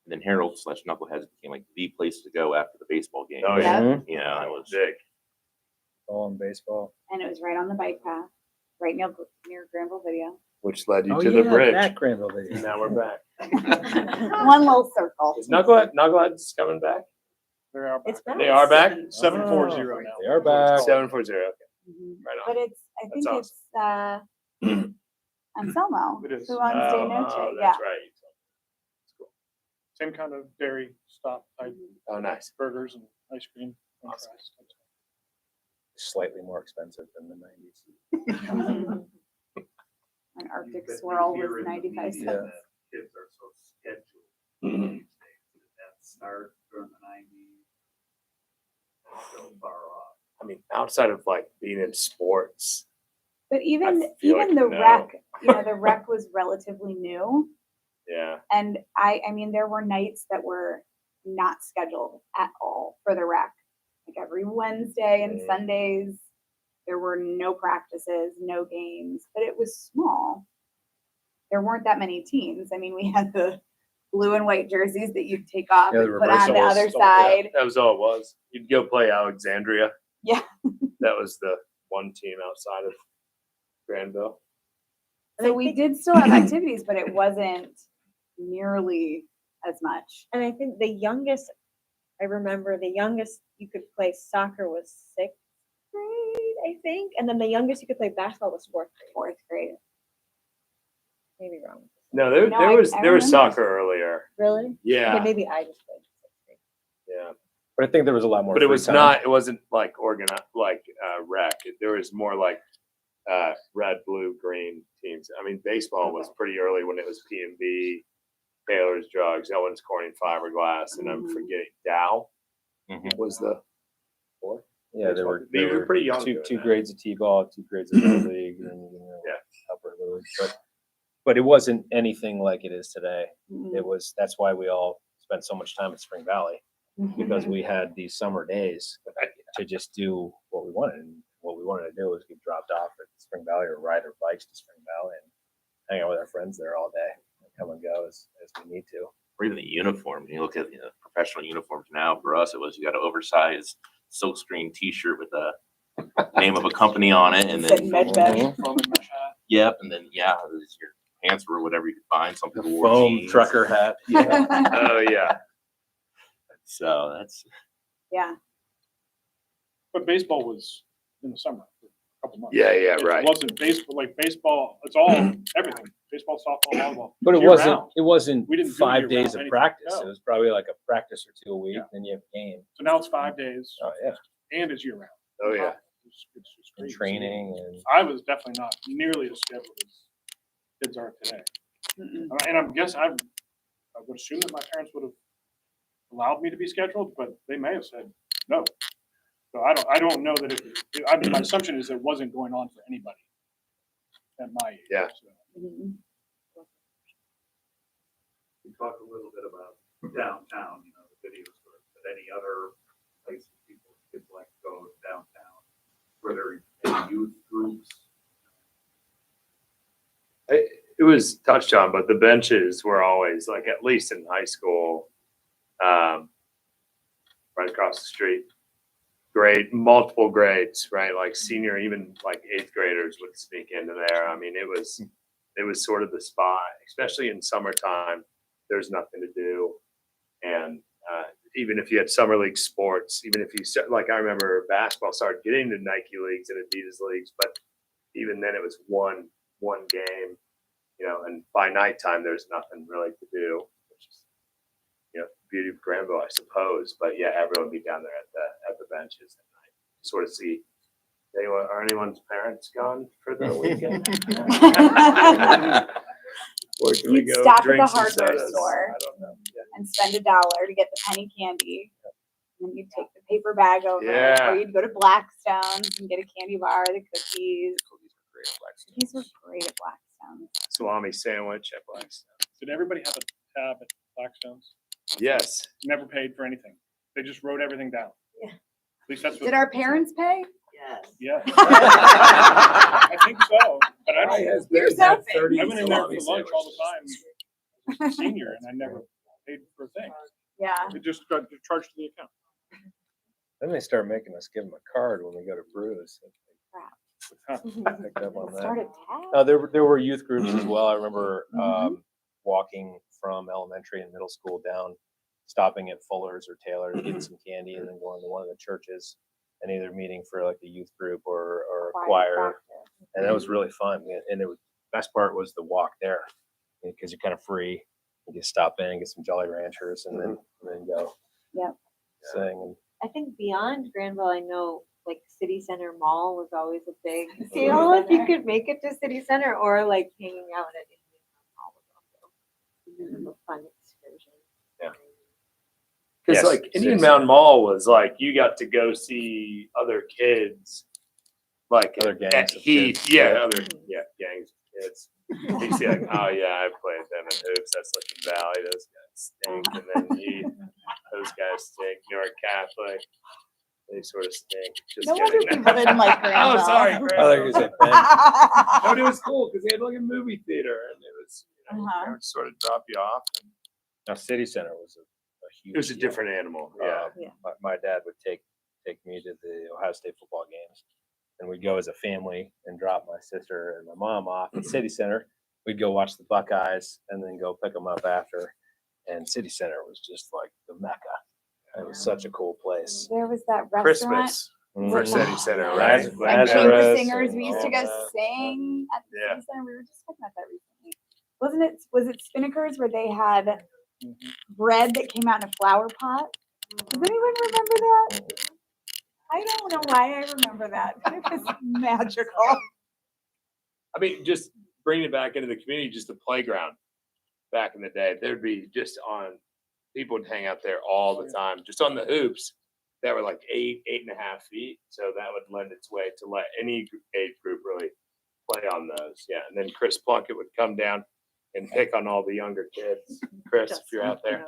And then Harold / Knuckleheads became like the place to go after the baseball game. Oh yeah, Mhm. It was big. Ball and baseball. And it was right on the bike path, right near Granville Video. Which led you to the bridge. That Granville video. And now we're back. One little circle. Is Knuckleheads coming back? They are back. It's back. They are back? 740 now. They are back. 740. Okay. Mhm. Right on. But I think That's it's Anselmo, It is. who owns Day Noche. Yeah. That's right. Same kind of dairy stop type Oh, nice. burgers and ice cream. and Awesome. fries. Slightly more expensive than the 90s. An Arctic But swirl you hear was in the 95 media cents. that Kids are so scheduled these days. Did that start during the 90s? So far off. I mean, outside of being in sports, But even feel like the no. rec, the rec was relatively new. yeah. And I mean, there were nights that were not scheduled at all for the rec. Like every Wednesday and Sundays, there were no practices, no games, but it was small. There weren't that many teams. I mean, we had the blue and white jerseys that you'd take off Yeah, the and put on the reversables. other Oh, yeah. side. That was all it was. You'd go play Alexandria. Yeah. That was the one team outside of Granville. So we did still have activities, but it wasn't nearly as much. And I think I remember the youngest you could play soccer was 6th grade, I think. And then the youngest you could play basketball was 4th grade. 4th grade. Maybe wrong. No, No, there was I there was remember. soccer earlier. Really? Okay, Yeah, maybe I just played 6th grade. yeah. But I think there was a lot more. But it free was time. not. It wasn't like organized like rec. There was more like red, blue, green teams. I mean, baseball was pretty early when it was P&B, Taylor's Drugs, Owens Corning Fiberglass, and I'm Mhm. forgetting Dow Mhm. was the fourth. Yeah, there were, You were pretty young two doing two that. grades of t-ball, 2 grades of little league, and Yeah. upper league. But it wasn't anything like it is today. Mhm. It was. That's why we all spent so much time at Spring Valley, Mm-hmm. because we had these summer days to just do what we wanted. And what we wanted to do was get dropped off at Spring Valley or ride our bikes to Spring Valley and hang out with our friends there all day and come and go as we need to. Or even the uniform. You look at professional uniforms now. For us, it was you got an oversized silkscreen T-shirt with the name of a company on it, and Sit in then med bed. Foam and mesh hat. yep, and then it was your pants were whatever you could find. Some people wore Foam jeans. trucker hat. Oh yeah. So that's Yeah. But baseball was in the summer for a couple months. Yeah, yeah, right. It wasn't baseball, like baseball, it's all, everything, baseball, softball, volleyball. But it year wasn't. round. It wasn't We didn't do 5 year days round of anything. practice. No. It was probably like a practice or 2 a week, Yeah. then you have a game. So now it's 5 days Oh yeah, and it's year round. Oh yeah. It's just and crazy. training and I was definitely not nearly as scheduled as kids are today. Mm-mm. And I'm guessing I would assume that my parents would have allowed me to be scheduled, but they may have said no. So I don't know that I mean, my assumption is it wasn't going on for anybody at my age. Yeah. So. Mhm. We talked a little bit about downtown, the video store, but any other places people could like go downtown? Were there any youth groups? It was touched on, but the benches were always like, at least in high school, right across the street, multiple grades, right? Like senior, even like 8th graders would sneak into there. I mean, it was sort of the spot, especially in summertime. There's nothing to do, and even if you had summer league sports, even if you start, like I remember basketball started getting to Nike leagues and Adidas leagues, but even then it was one game, and by nighttime there's nothing really to do, which is beauty of Granville, I suppose. But yeah, everyone would be down there at the benches at night, sort of see. Are anyone's parents gone for the weekend? Or can we You'd go stop at drink the some hardware sodas? store. I don't know. Yeah. And spend $1 to get the penny candy. And then you'd take the paper bag over, Yeah. or you'd go to Blackstone's and get a candy bar, the cookies. Cookies were great at Blackstone's. Salami sandwich at Blackstone. Did everybody have a tab at Blackstone's? Yes. Never paid for anything. They just wrote everything down. Yeah. At least that's what. Did our parents pay? Yes. Yeah. I think so, but I don't. Here's hoping. I went in there for lunch all the time as a senior, and I never paid for things. Yeah. It just got charged to the account. then they start making us give them a card when we go to Brews. Huh. Picked up on that. Started tab. No, there were youth groups as well. I remember walking from elementary and middle school down, stopping at Fuller's or Taylor's, getting some candy, and then going to one of the churches and either meeting for like a youth group or a choir. practice. And that was really fun. And it was best part was the walk there, because you're kind of free. You just stop in and get some Jolly Ranchers and then go. Yep. Sing. And I think beyond Granville, I know like City Center Mall was always a big City deal if you Center. could make it to City Center, or like hanging out at Indian Mountain Mall was also a fun excursion. Yeah. Because Yes, like Indian City Mountain Mall was like you got to go see other kids, like Other gangs at of Heath, kids. yeah, gangs of kids. You see like, oh yeah, I played them in hoops. That's like Valley. Those guys stink, and then Heath, those guys stink. Newark Catholic, they sort of stink. Just No wonder kidding. people didn't like Oh, Granville. sorry, I thought you were Granville. gonna say Ben. No, but it was cool because they had like a movie theater, and it was they would sort of drop you off. And Now, City Center was a huge. it was a deal. different animal. Yeah. Yeah. My dad would take me to the Ohio State football games, and we'd go as a family and drop my sister and my mom off at City Center. We'd go watch the Buckeyes and then go pick them up after. and City Center was just like the mecca. It was such a cool place. There was that restaurant. Christmas for Mhm. City Center, Oh, right? Laz- And Like, Chamber Lazarus Singers. and We used to all go that. sing at the Yeah. City Center. We were just talking about that recently. Wasn't it? Was it Spinnaker's where they had bread that came out in a flower pot? Does anyone remember that? I don't know why I remember that. It was magical. I mean, just bringing it back into the community, just the playground back in the day, there'd be just on, people would hang out there all the time, just on the hoops that were like 8.5 feet. So that would lend its way to let any age group really play on those. Yeah. And then Chris Plunkett would come down and pick on all the younger kids. Chris, if you're out there.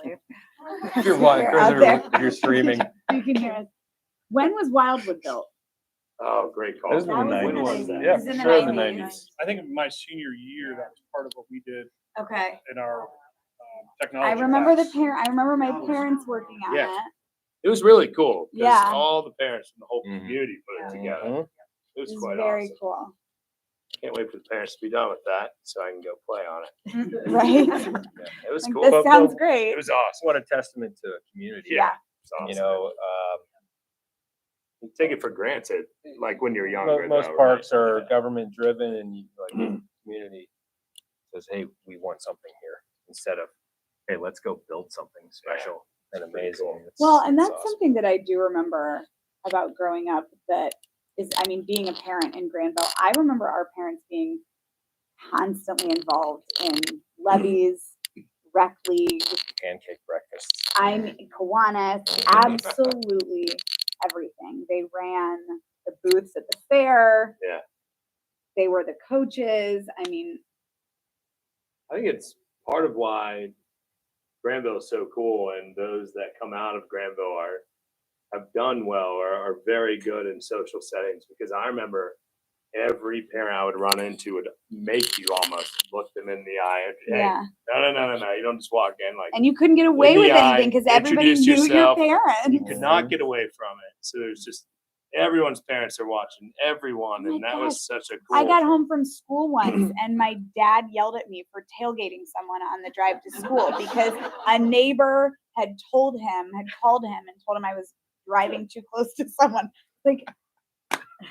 If you're watching, You're out there. if you're streaming. You can hear us. When was Wildwood built? Oh, great call. That was in the That was in the 90s. 90s. Yeah, It was in the sure in the 90s. 90s. I think in my senior year, that was part of what we did Okay. in our technology. I remember class. I remember my parents working on Yeah. it. It was really cool. 'Cause Yeah. all the parents from the whole Mhm. community put it together. Mhm. It It was was quite very awesome. cool. Can't wait for the parents to be done with that so I can go play on it. Right? Yeah, it was Like, cool. this sounds It great. was awesome. What a testament to a community. Yeah. It's awesome. You know, You take it for granted, like when you're younger. most though, right? parks are government driven, and you, like the community says, "Hey, we want something here," instead of, "Hey, let's go build something special and pretty amazing." cool. It's- Well, and it's that's awesome. something that I do remember about growing up that is, I mean, being a parent in Granville, I remember our parents being constantly involved in levies, rec league, Pancake breakfasts. I mean, Kiwanis, absolutely everything. They ran the booths at the fair. Yeah. They were the coaches. I mean, I think it's part of why Granville is so cool, and those that come out of Granville have done well or are very good in social settings. Because I remember every parent I would run into would make you almost look them in the eye. And, hey, yeah. no. You don't just walk in like And you couldn't get away in with the eye, anything because everybody introduce knew yourself. your you parents. could not get away from it. So there's just everyone's parents are watching everyone, Oh my and that was such a cool. I got home from school once and my dad yelled at me for tailgating someone on the drive to school because a neighbor had called him and told him I was driving too close to someone. Like,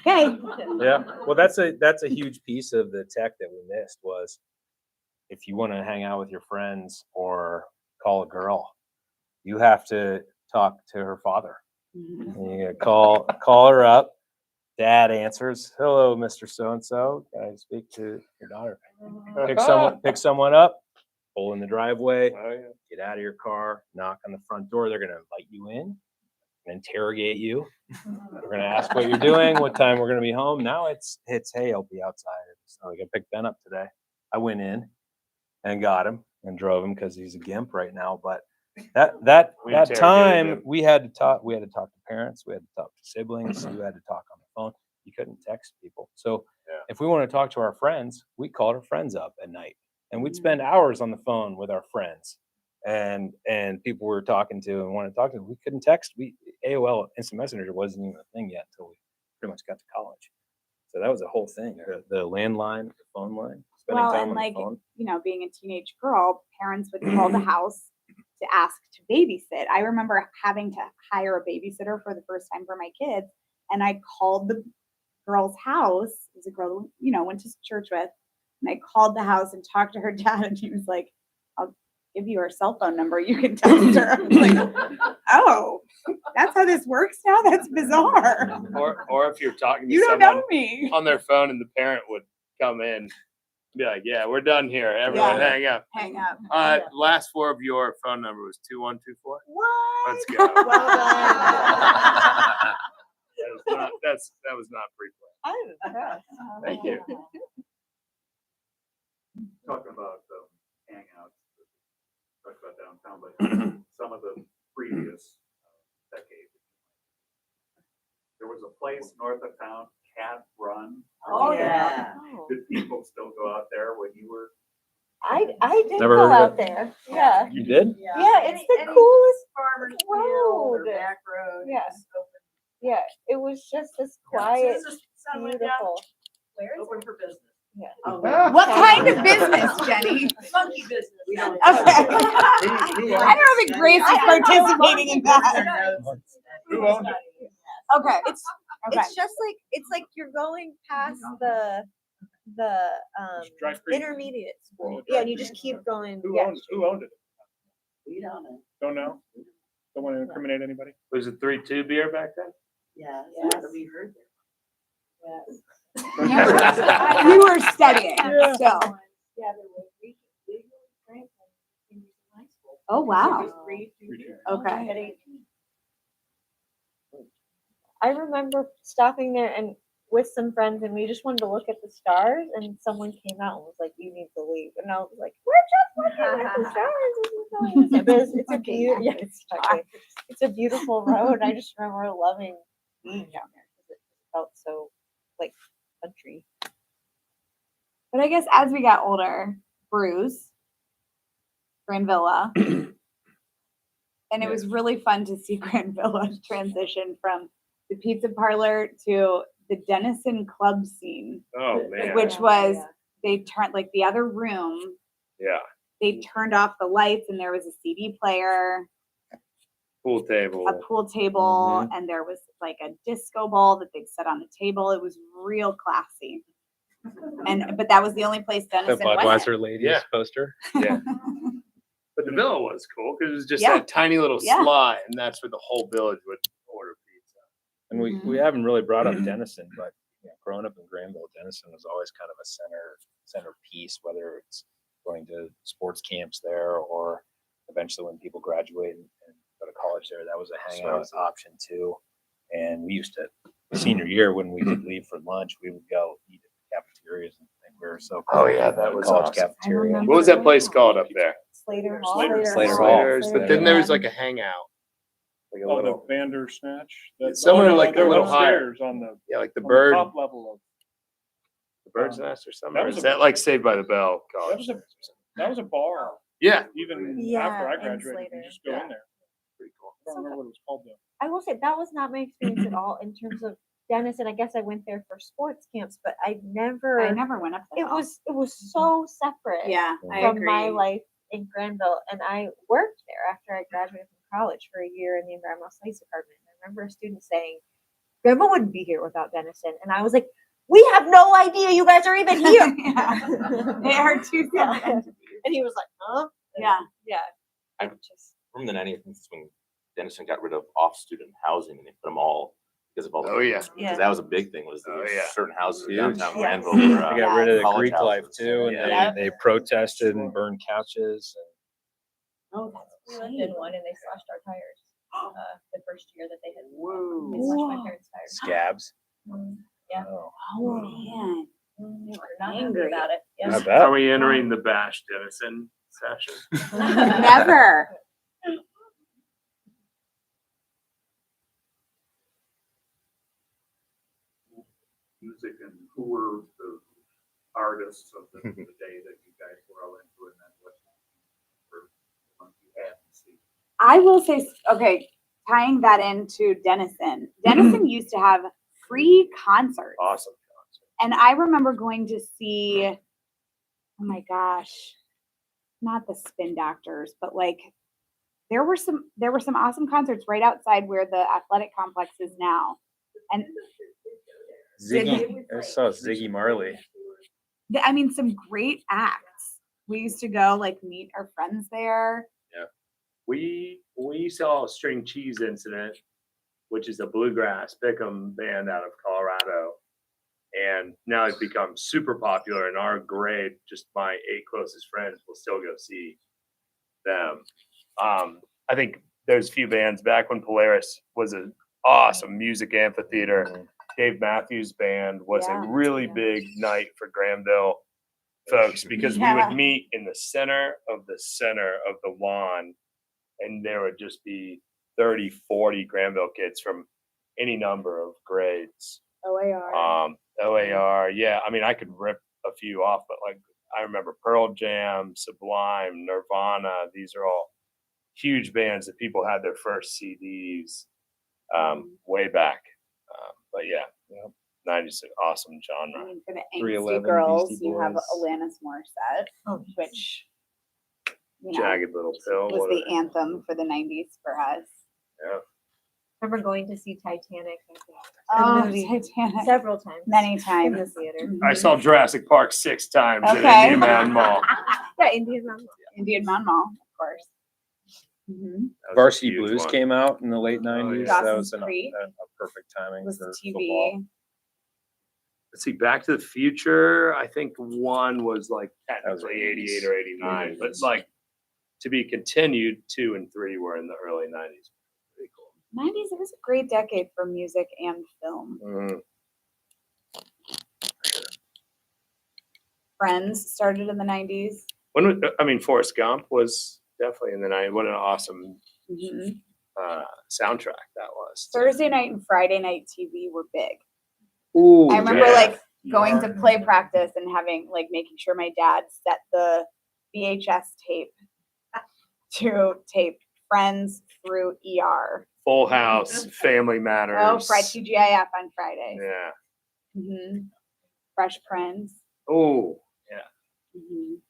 okay. Yeah, well, that's a huge piece of the tech that we missed was if you want to hang out with your friends or call a girl, you have to talk to her father. Mhm. You call her up. Dad answers, "Hello, Mr. So-and-so. Can I speak to your daughter?" Pick someone up, pull in the driveway, Oh, yeah. get out of your car, knock on the front door. They're gonna invite you in and interrogate you. We're gonna ask what you're doing, what time we're gonna be home. Now it's hey, I'll be outside. So I picked Ben up today. I went in and got him and drove him because he's a gimp right now. But that We that interrogated time him. we had to talk to parents, we had to talk to siblings, you had to talk on the phone. You couldn't text people. So Yeah. if we want to talk to our friends, we called our friends up at night and we'd spend hours on the phone with our friends and people we were talking to and wanted to talk to. We couldn't text. AOL Instant Messenger wasn't even a thing yet until we pretty much got to college. So that was a whole thing. The landline, the phone line, spending Well, time and on like, the phone. you know, being a teenage girl, parents would call the house to ask to babysit. I remember having to hire a babysitter for the first time for my kids. And I called the girl's house. It was a girl, who, you know, went to church with. And I called the house and talked to her dad. And he was like, "I'll give you her cell phone number. You can text her." I was like, "Oh, that's how this works now? That's bizarre. Or if you're talking to You don't someone know me." on their phone and the parent would come in and be like, "Yeah, we're done here. Everyone Yeah. hang up." Hang up. Last four of your phone number was 2124. What? Let's go. Well done. That was not pre-planned. I'm impressed. Thank you. Talking about hangouts, talked about downtown, but some of the previous decades. There was a place north of town, Cat Run. Oh, yeah. Did people still go out there when you were? I did Never go heard of out it. there. Yeah. You did? Yeah, it's the Any coolest farmer's field or road. back road. Yeah. it's open. Yeah, it was just this Yeah, quiet, as soon as the sun went down, beautiful. Where is open for business. Yeah. Oh, What kind of business, Jenny? Monkey business. We don't. Okay. I don't think Grace is participating in that. Who owned it? Okay. It's Okay. it's just like it's like you're going past the Drive Creek? intermediate school. Yeah, Yeah, and you Drive just Creek. keep going. Who yeah. owned it? We don't know. Don't know? Don't want to incriminate anybody? Was it 3-2 beer back then? Yeah. Yes. We heard that. You were studying still. Yeah, there was legally drank in high school. Oh, wow. It was 3-2 beer. Okay. At 18. I remember stopping there and with some friends, and we just wanted to look at the stars, and someone came out and was like, "You need to leave," and I was like, "We're just looking at the stars." This is so innocent." But it's a beautiful, yeah, it's a beautiful road. I just remember loving being down there because it felt so like country. But I guess as we got older, Bruce, Granvilla, and it was really fun to see Granvilla transition from the pizza parlor to the Denison club scene, Oh, man. which was they turned like the other room. Yeah. They turned off the lights and there was a CD player, Pool table. a pool table, and there was like a disco ball that they'd set on the table. It was real classy. But that was the only place The Denison went. Budweiser ladies Yeah. poster. Yeah. But the villa was cool because it was just Yeah. that tiny little Yeah. slot, and that's where the whole village would order pizza. And we haven't really brought up Denison, but growing up in Granville, Denison was always kind of a centerpiece, whether it's going to sports camps there or eventually when people graduate and go to college there, that was a hangout option too. And we used to, senior year, when we could leave for lunch, we would go eat at the cafeterias and think we were so cool. Oh, yeah, that was college awesome. cafeteria. remember What was that place called up there? Slater Hall. Slater Hall. Slater's, but then there was like a hangout. Like a Oh, the little, Bandersnatch? Somewhere no, like a they're little higher. upstairs on the yeah, like the on bird, top level of. the bird's nest or something. that Or was is a- that like Saved by the Bell That college? was a bar. Yeah. Even Yeah, after I in graduated, Slater. you just go in there. Pretty cool. I don't remember what it was called though. I will say that was not my experience at all in terms of Denison. I guess I went there for sports camps, but I never. I never went up there. It was so separate. Yeah, I from agree. my life in Granville, and I worked there after I graduated from college for a year in the environmental studies department. And I remember a student saying, "Granville wouldn't be here without Denison," and I was like, "We have no idea you guys are even here." Yeah. They are too Yeah. separate. And he was like, "Huh?" Yeah. Yeah. I from the 90s when Denison got rid of off-student housing and they put them all because of all the Oh, yeah. because that was a big thing was there Oh, was yeah. certain houses in Huge. downtown Yes. Granville were, They got rid of the college Greek life houses. too, and Yeah. they protested and burned couches. Oh, that's We lived in one and they slashed our tires, the first year that they had. Whoa. They slashed my Whoa. parents' tires. Scabs. Yeah. Oh, Oh man. They were not happy Angry. about it. I Yes. bet. Are we entering the Bash Denison session? Never. Music and who were the artists of the day that you guys were all into, and then what for the ones you hadn't seen? I will say, okay, tying that into Denison. Denison used to have free concerts. Awesome. And I remember going to see, oh my gosh, not the Spin Doctors, but like there were some awesome concerts right outside where the athletic complex is now. And Ziggy. I saw Ziggy Marley. I mean, some great acts. We used to go like meet our friends there. We saw String Cheese Incident, which is a bluegrass pick'em band out of Colorado. And now it's become super popular in our grade. Just my 8 closest friends will still go see them. I think there's a few bands back when Polaris was an awesome music amphitheater. Dave Matthews Band was Yeah. a really big night for Granville folks because we Yeah. would meet in the center of the lawn, and there would just be 30, 40 Granville kids from any number of grades. OAR. OAR, yeah. I mean, I could rip a few off, but like I remember Pearl Jam, Sublime, Nirvana. These are all huge bands that people had their first CDs way back. But yeah, 90s is an awesome I genre. mean, for the 311 angsty girls, Beastie you have Boys. Alanis Morissette, which you know, Jagged Little Pill. was what the a- anthem for the 90s for us. Yeah. Remember going to see Titanic, I think, Oh, movie. Titanic. several times. Many In times. the theater. I Mhm. saw Jurassic Park 6 times at Okay. Indian Man Mall. Yeah, Indian Mom. Indian Mountain Mall, of course. Mhm. That was a Varsity huge Blues one. came out in the late 90s. yeah. That was Dawson's a Creek perfect timing Was for TV. football. Let's see, Back to the Future, I think one was like was technically 88 80s. or 89, but like to be continued, 2 and 3 were in the early 90s. Pretty cool. 90s, it was a great decade for music and film. Mhm. Friends started in the 90s. I mean, Forrest Gump was definitely in the 90s. What an awesome Mhm. soundtrack that was. Thursday night and Friday night TV were big. Ooh, I remember yeah. like going to play practice and having like making sure my dad set the VHS tape to tape Friends through ER. Full House, Family Matters. Oh, TGIF on Fridays. Yeah. hmm Fresh Prince. Oh, yeah. Mhm.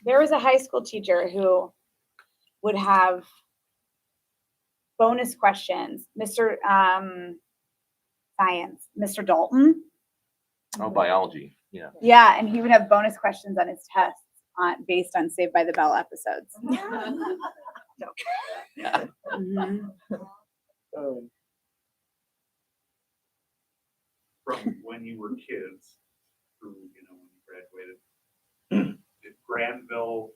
There was a high school teacher who would have bonus questions. Mr. Science, Mr. Dalton. Oh, biology, yeah. Yeah, and he would have bonus questions on his tests based on Saved by the Bell episodes. Mhm. From when you were kids through, when you graduated, did Granville,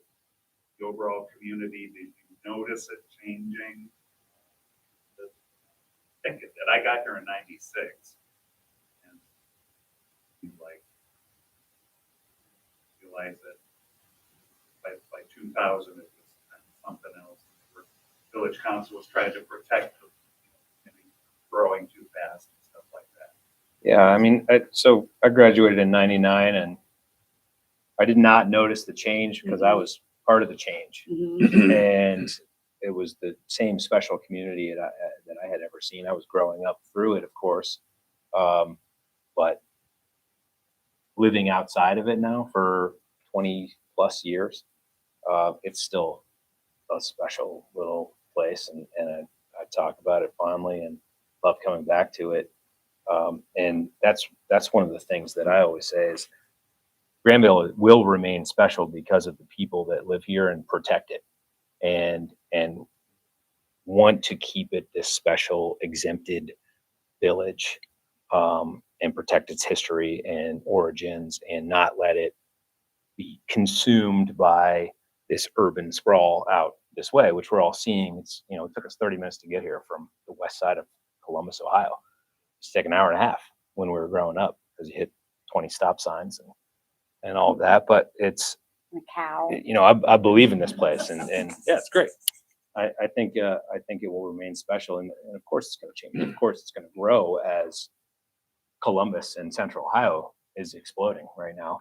the overall community, did you notice it changing? I think it did. I got here in '96. And you realized that by 2000, it was kind of something else. Village council was trying to protect the community growing too fast and stuff like that. Yeah, I mean, so I graduated in '99, and I did not notice the change because I was part of the change, Mhm. and it was the same special community that I had ever seen. I was growing up through it, of course, but living outside of it now for 20 plus years, it's still a special little place, and I talk about it fondly and love coming back to it. And that's one of the things that I always say is Granville will remain special because of the people that live here and protect it, and want to keep it this special exempted village, and protect its history and origins, and not let it be consumed by this urban sprawl out this way, which we're all seeing. It took us 30 minutes to get here from the west side of Columbus, Ohio. It's take an hour and a half when we were growing up because you hit 20 stop signs and all of that. But it's, The cow. I believe in this place, and yeah, it's great. I think it will remain special, and of course it's going to change. Of course it's going to grow as Columbus and Central Ohio is exploding right now.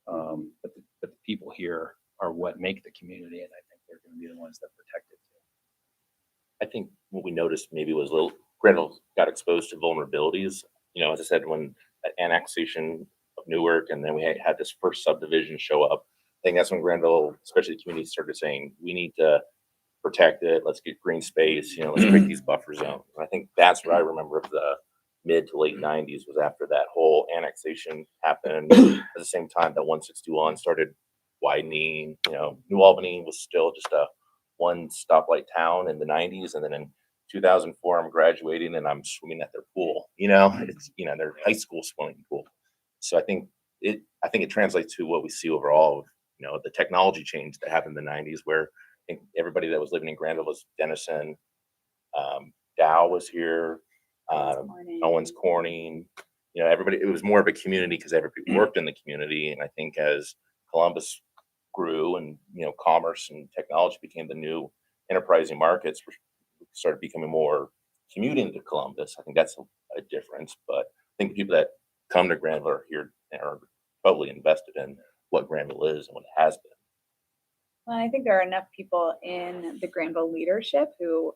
But the people here are what make the community, and I think they're going to be the ones that protect it too. I think what we noticed maybe was Granville got exposed to vulnerabilities. As I said, when that annexation of Newark, and then we had this first subdivision show up. I think that's when Granville, especially the community, started saying, we need to protect it. Let's get green space. Let's create these buffer zones. And I think that's what I remember of the mid to late 90s was after that whole annexation happened. At the same time that 161 started widening. New Albany was still just a one stoplight town in the 90s, and then in 2004 I'm graduating and I'm swimming at their pool. It's their high school swimming pool. So I think it translates to what we see overall of the technology change that happened in the 90s, where I think everybody that was living in Granville was Denison, Dow was here, Owens Corning, everybody. It was more of a community because everybody worked in the community. And I think as Columbus grew and commerce and technology became the new enterprising markets, we started becoming more commuting to Columbus. I think that's a difference. But I think people that come to Granville are here are totally invested in what Granville is and what it has been. Well, I think there are enough people in the Granville leadership who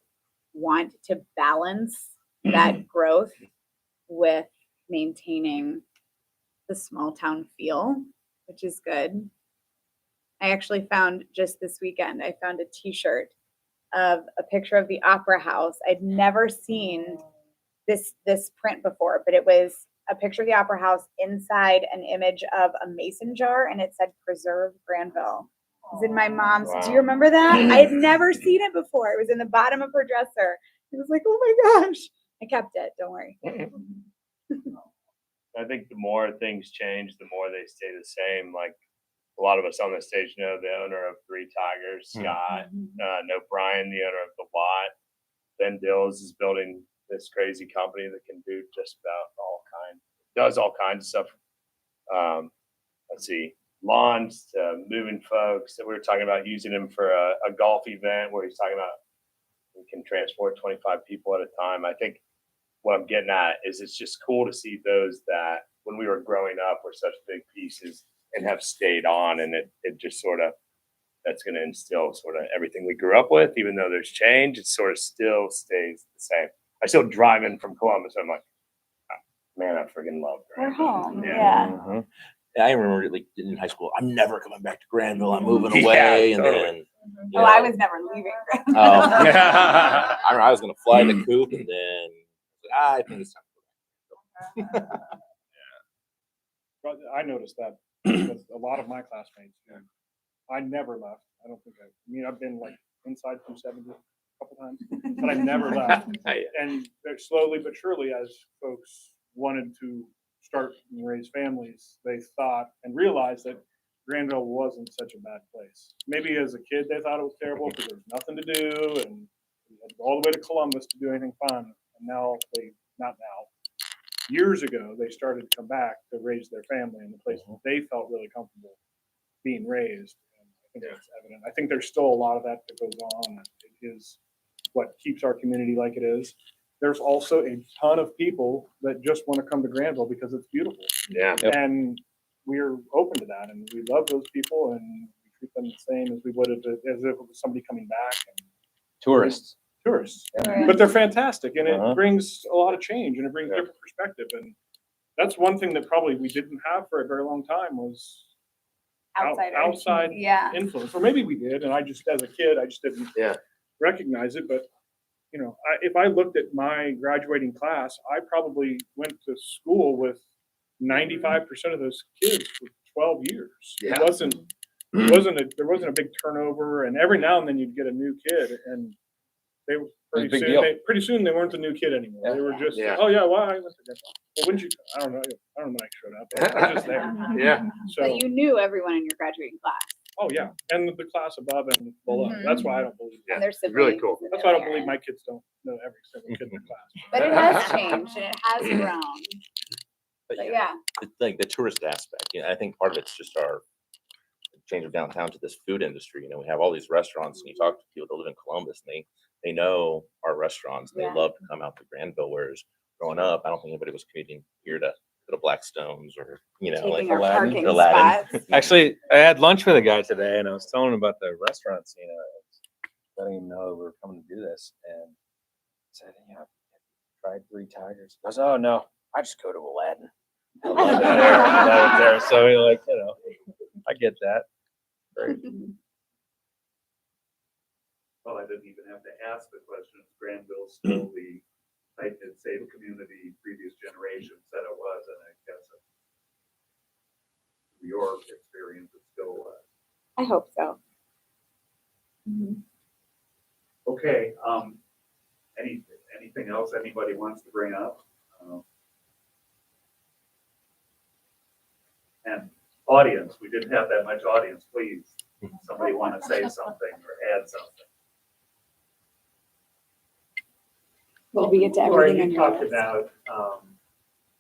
want to balance that growth with maintaining the small town feel, which is good. I actually found just this weekend, I found a t-shirt of a picture of the Opera House. I'd never seen this print before, but it was a picture of the Opera House inside an image of a mason jar, and it said "Preserve Granville." It was in my mom's. Do you Wow. remember that? I had never seen it before. It was in the bottom of her dresser. It was like, oh my gosh! I kept it. Don't worry. I think the more things change, the more they stay the same. Like a lot of us on the stage know the owner of Three Tigers, Scott. Know Brian, the owner of the lot. Ben Dills is building this crazy company that can do just about does all kinds of stuff. Let's see, lawns to moving folks. That we were talking about using him for a golf event where he's talking about we can transport 25 people at a time. I think what I'm getting at is it's just cool to see those that when we were growing up were such big pieces and have stayed on, and it just sort of that's going to instill sort of everything we grew up with. Even though there's change, it sort of still stays the same. I still drive in from Columbus. I'm like, "Ah, man, I friggin' love We're Granville." home. Yeah. Yeah. I remember like in high school, I'm never coming back to Granville. I'm moving Yeah, away. And totally. then, you Oh, I know, was never leaving. oh, I remember I was going to fly the coop, and then I think it's time. But I noticed that with a lot of my classmates. I never left. I don't think I've been like inside 270 a couple times, but I never left. And slowly but surely, as folks wanted to start and raise families, they thought and realized that Granville wasn't such a bad place. Maybe as a kid they thought it was terrible because there was nothing to do, and you had to go all the way to Columbus to do anything fun. And now not now. Years ago, they started to come back to raise their family in the place that they felt really comfortable being raised. And I think that's evident. I think there's still a lot of that goes on. It is what keeps our community like it is. There's also a ton of people that just want to come to Granville because it's beautiful. Yeah. And we're open to that, and we love those people, and we treat them the same as we would as if it was somebody coming back. And Tourists. but they're fantastic, and it Uh-huh. brings a lot of change, and it brings different perspective. And that's one thing that probably we didn't have for a very long time was outside Yeah. influence, or maybe we did, and I just as a kid I just didn't Yeah. recognize it. But if I looked at my graduating class, I probably went to school with 95% of those kids for 12 years. Yeah. There wasn't a big turnover, and every now and then you'd get a new kid, and they were a big deal. pretty soon they weren't the new kid anymore. Yeah. They were just, Yeah. oh yeah, well, I went to Granville. Well, when'd you? I don't know when I showed up. I was just there. Yeah. So, But you knew everyone in your graduating class. oh yeah, and the class above and below. Mhm. That's why I don't believe. Yeah. And their it's really siblings cool. and That's why I don't their believe my parents. kids don't know every single kid in the class. But it has changed and it has grown. But But yeah, yeah. it's like the tourist aspect. I think part of it's just our change of downtown to this food industry. We have all these restaurants, and you talk to people that live in Columbus, and they know our restaurants. And Yeah. They love to come out to Granville. Whereas growing up, I don't think anybody was commuting here to go to Blackstone's or like Taking our Aladdin. parking Aladdin. spots. Actually, I had lunch with a guy today, and I was telling him about the restaurant scene. I was letting him know that we were coming to do this, and I said, "Yeah, tried Three Tigers." He goes, "Oh no, I just go to Aladdin. I love it there. I love it there." So I get that. Great. Well, I didn't even have to ask the question, is Granville still the tight-knit, safe community previous generation said it was, and I guess your experience it still was. I hope so. Mhm. Okay, anything else anybody wants to bring up? And audience, we didn't have that much audience, please, somebody want to say something or add something? Did we get to Laura, everything on you your talked list? about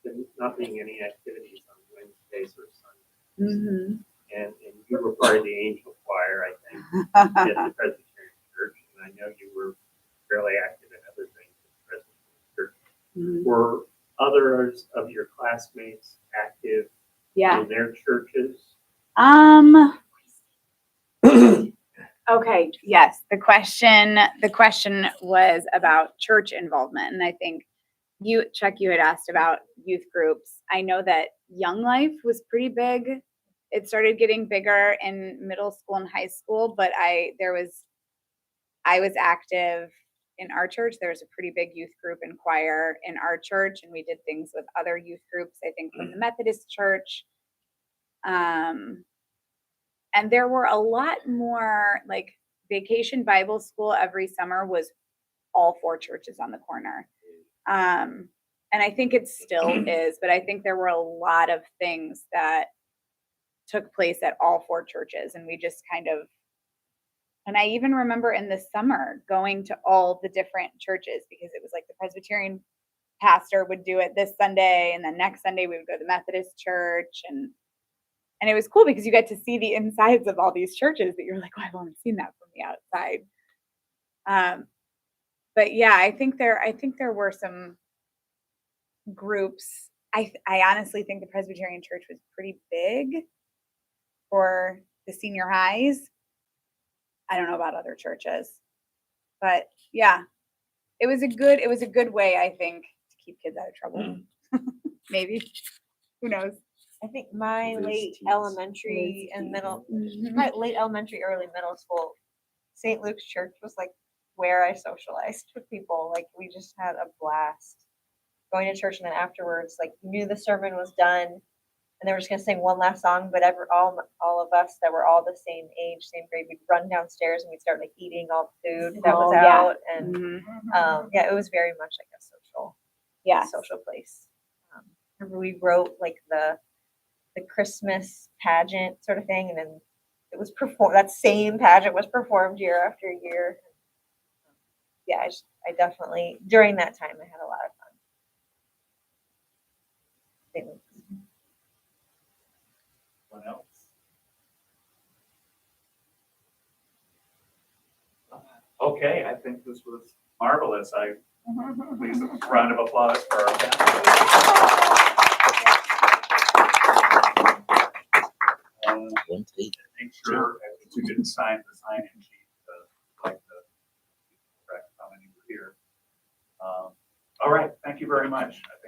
there not being any activities on Wednesdays or Sundays, Mhm. and you were part of the Angel Choir, I think, at the Presbyterian Church, and I know you were fairly active in other things at the Presbyterian Church. Mhm. Were others of your classmates active Yeah. in their churches? Okay, yes. The question was about church involvement. And I think Chuck, you had asked about youth groups. I know that Young Life was pretty big it started getting bigger in middle school and high school, but I was active in our church. There was a pretty big youth group and choir in our church, and we did things with other youth groups, I think from the Methodist church. And there were a lot more, like, Vacation Bible School every summer was all 4 churches on the corner. And I think it still is, but I think there were a lot of things that took place at all 4 churches, and we just kind of, and I even remember in the summer going to all the different churches, because it was like the Presbyterian pastor would do it this Sunday, and then next Sunday we would go to the Methodist church, and it was cool because you get to see the insides of all these churches that you're like, oh, I've only seen that from the outside. But yeah, I think there were some groups. I honestly think the Presbyterian church was pretty big for the senior highs. I don't know about other churches, but yeah, it was a good way, I think, to keep kids out of trouble. Maybe, who knows? I think my Liz late Teets. elementary and middle, my late elementary, early middle school, St. Luke's Church was like where I socialized with people. Like, we just had a blast going to church, and then afterwards, like, you knew the sermon was done, and they were just gonna sing one last song. But all of us that were all the same age, same grade, we'd run downstairs and we'd start like eating all the food that was Oh, yeah. out, and yeah, it was very much like a social place. Remember we wrote like the Christmas pageant sort of thing, and then it was performed. That same pageant was performed year after year. Yeah, I definitely, during that time, I had a lot of fun. What else? Okay, I think this was marvelous. Please, a round of applause for our make sure if you didn't sign the sign-in sheet, like the correct how many were here. All right, thank you very much. I think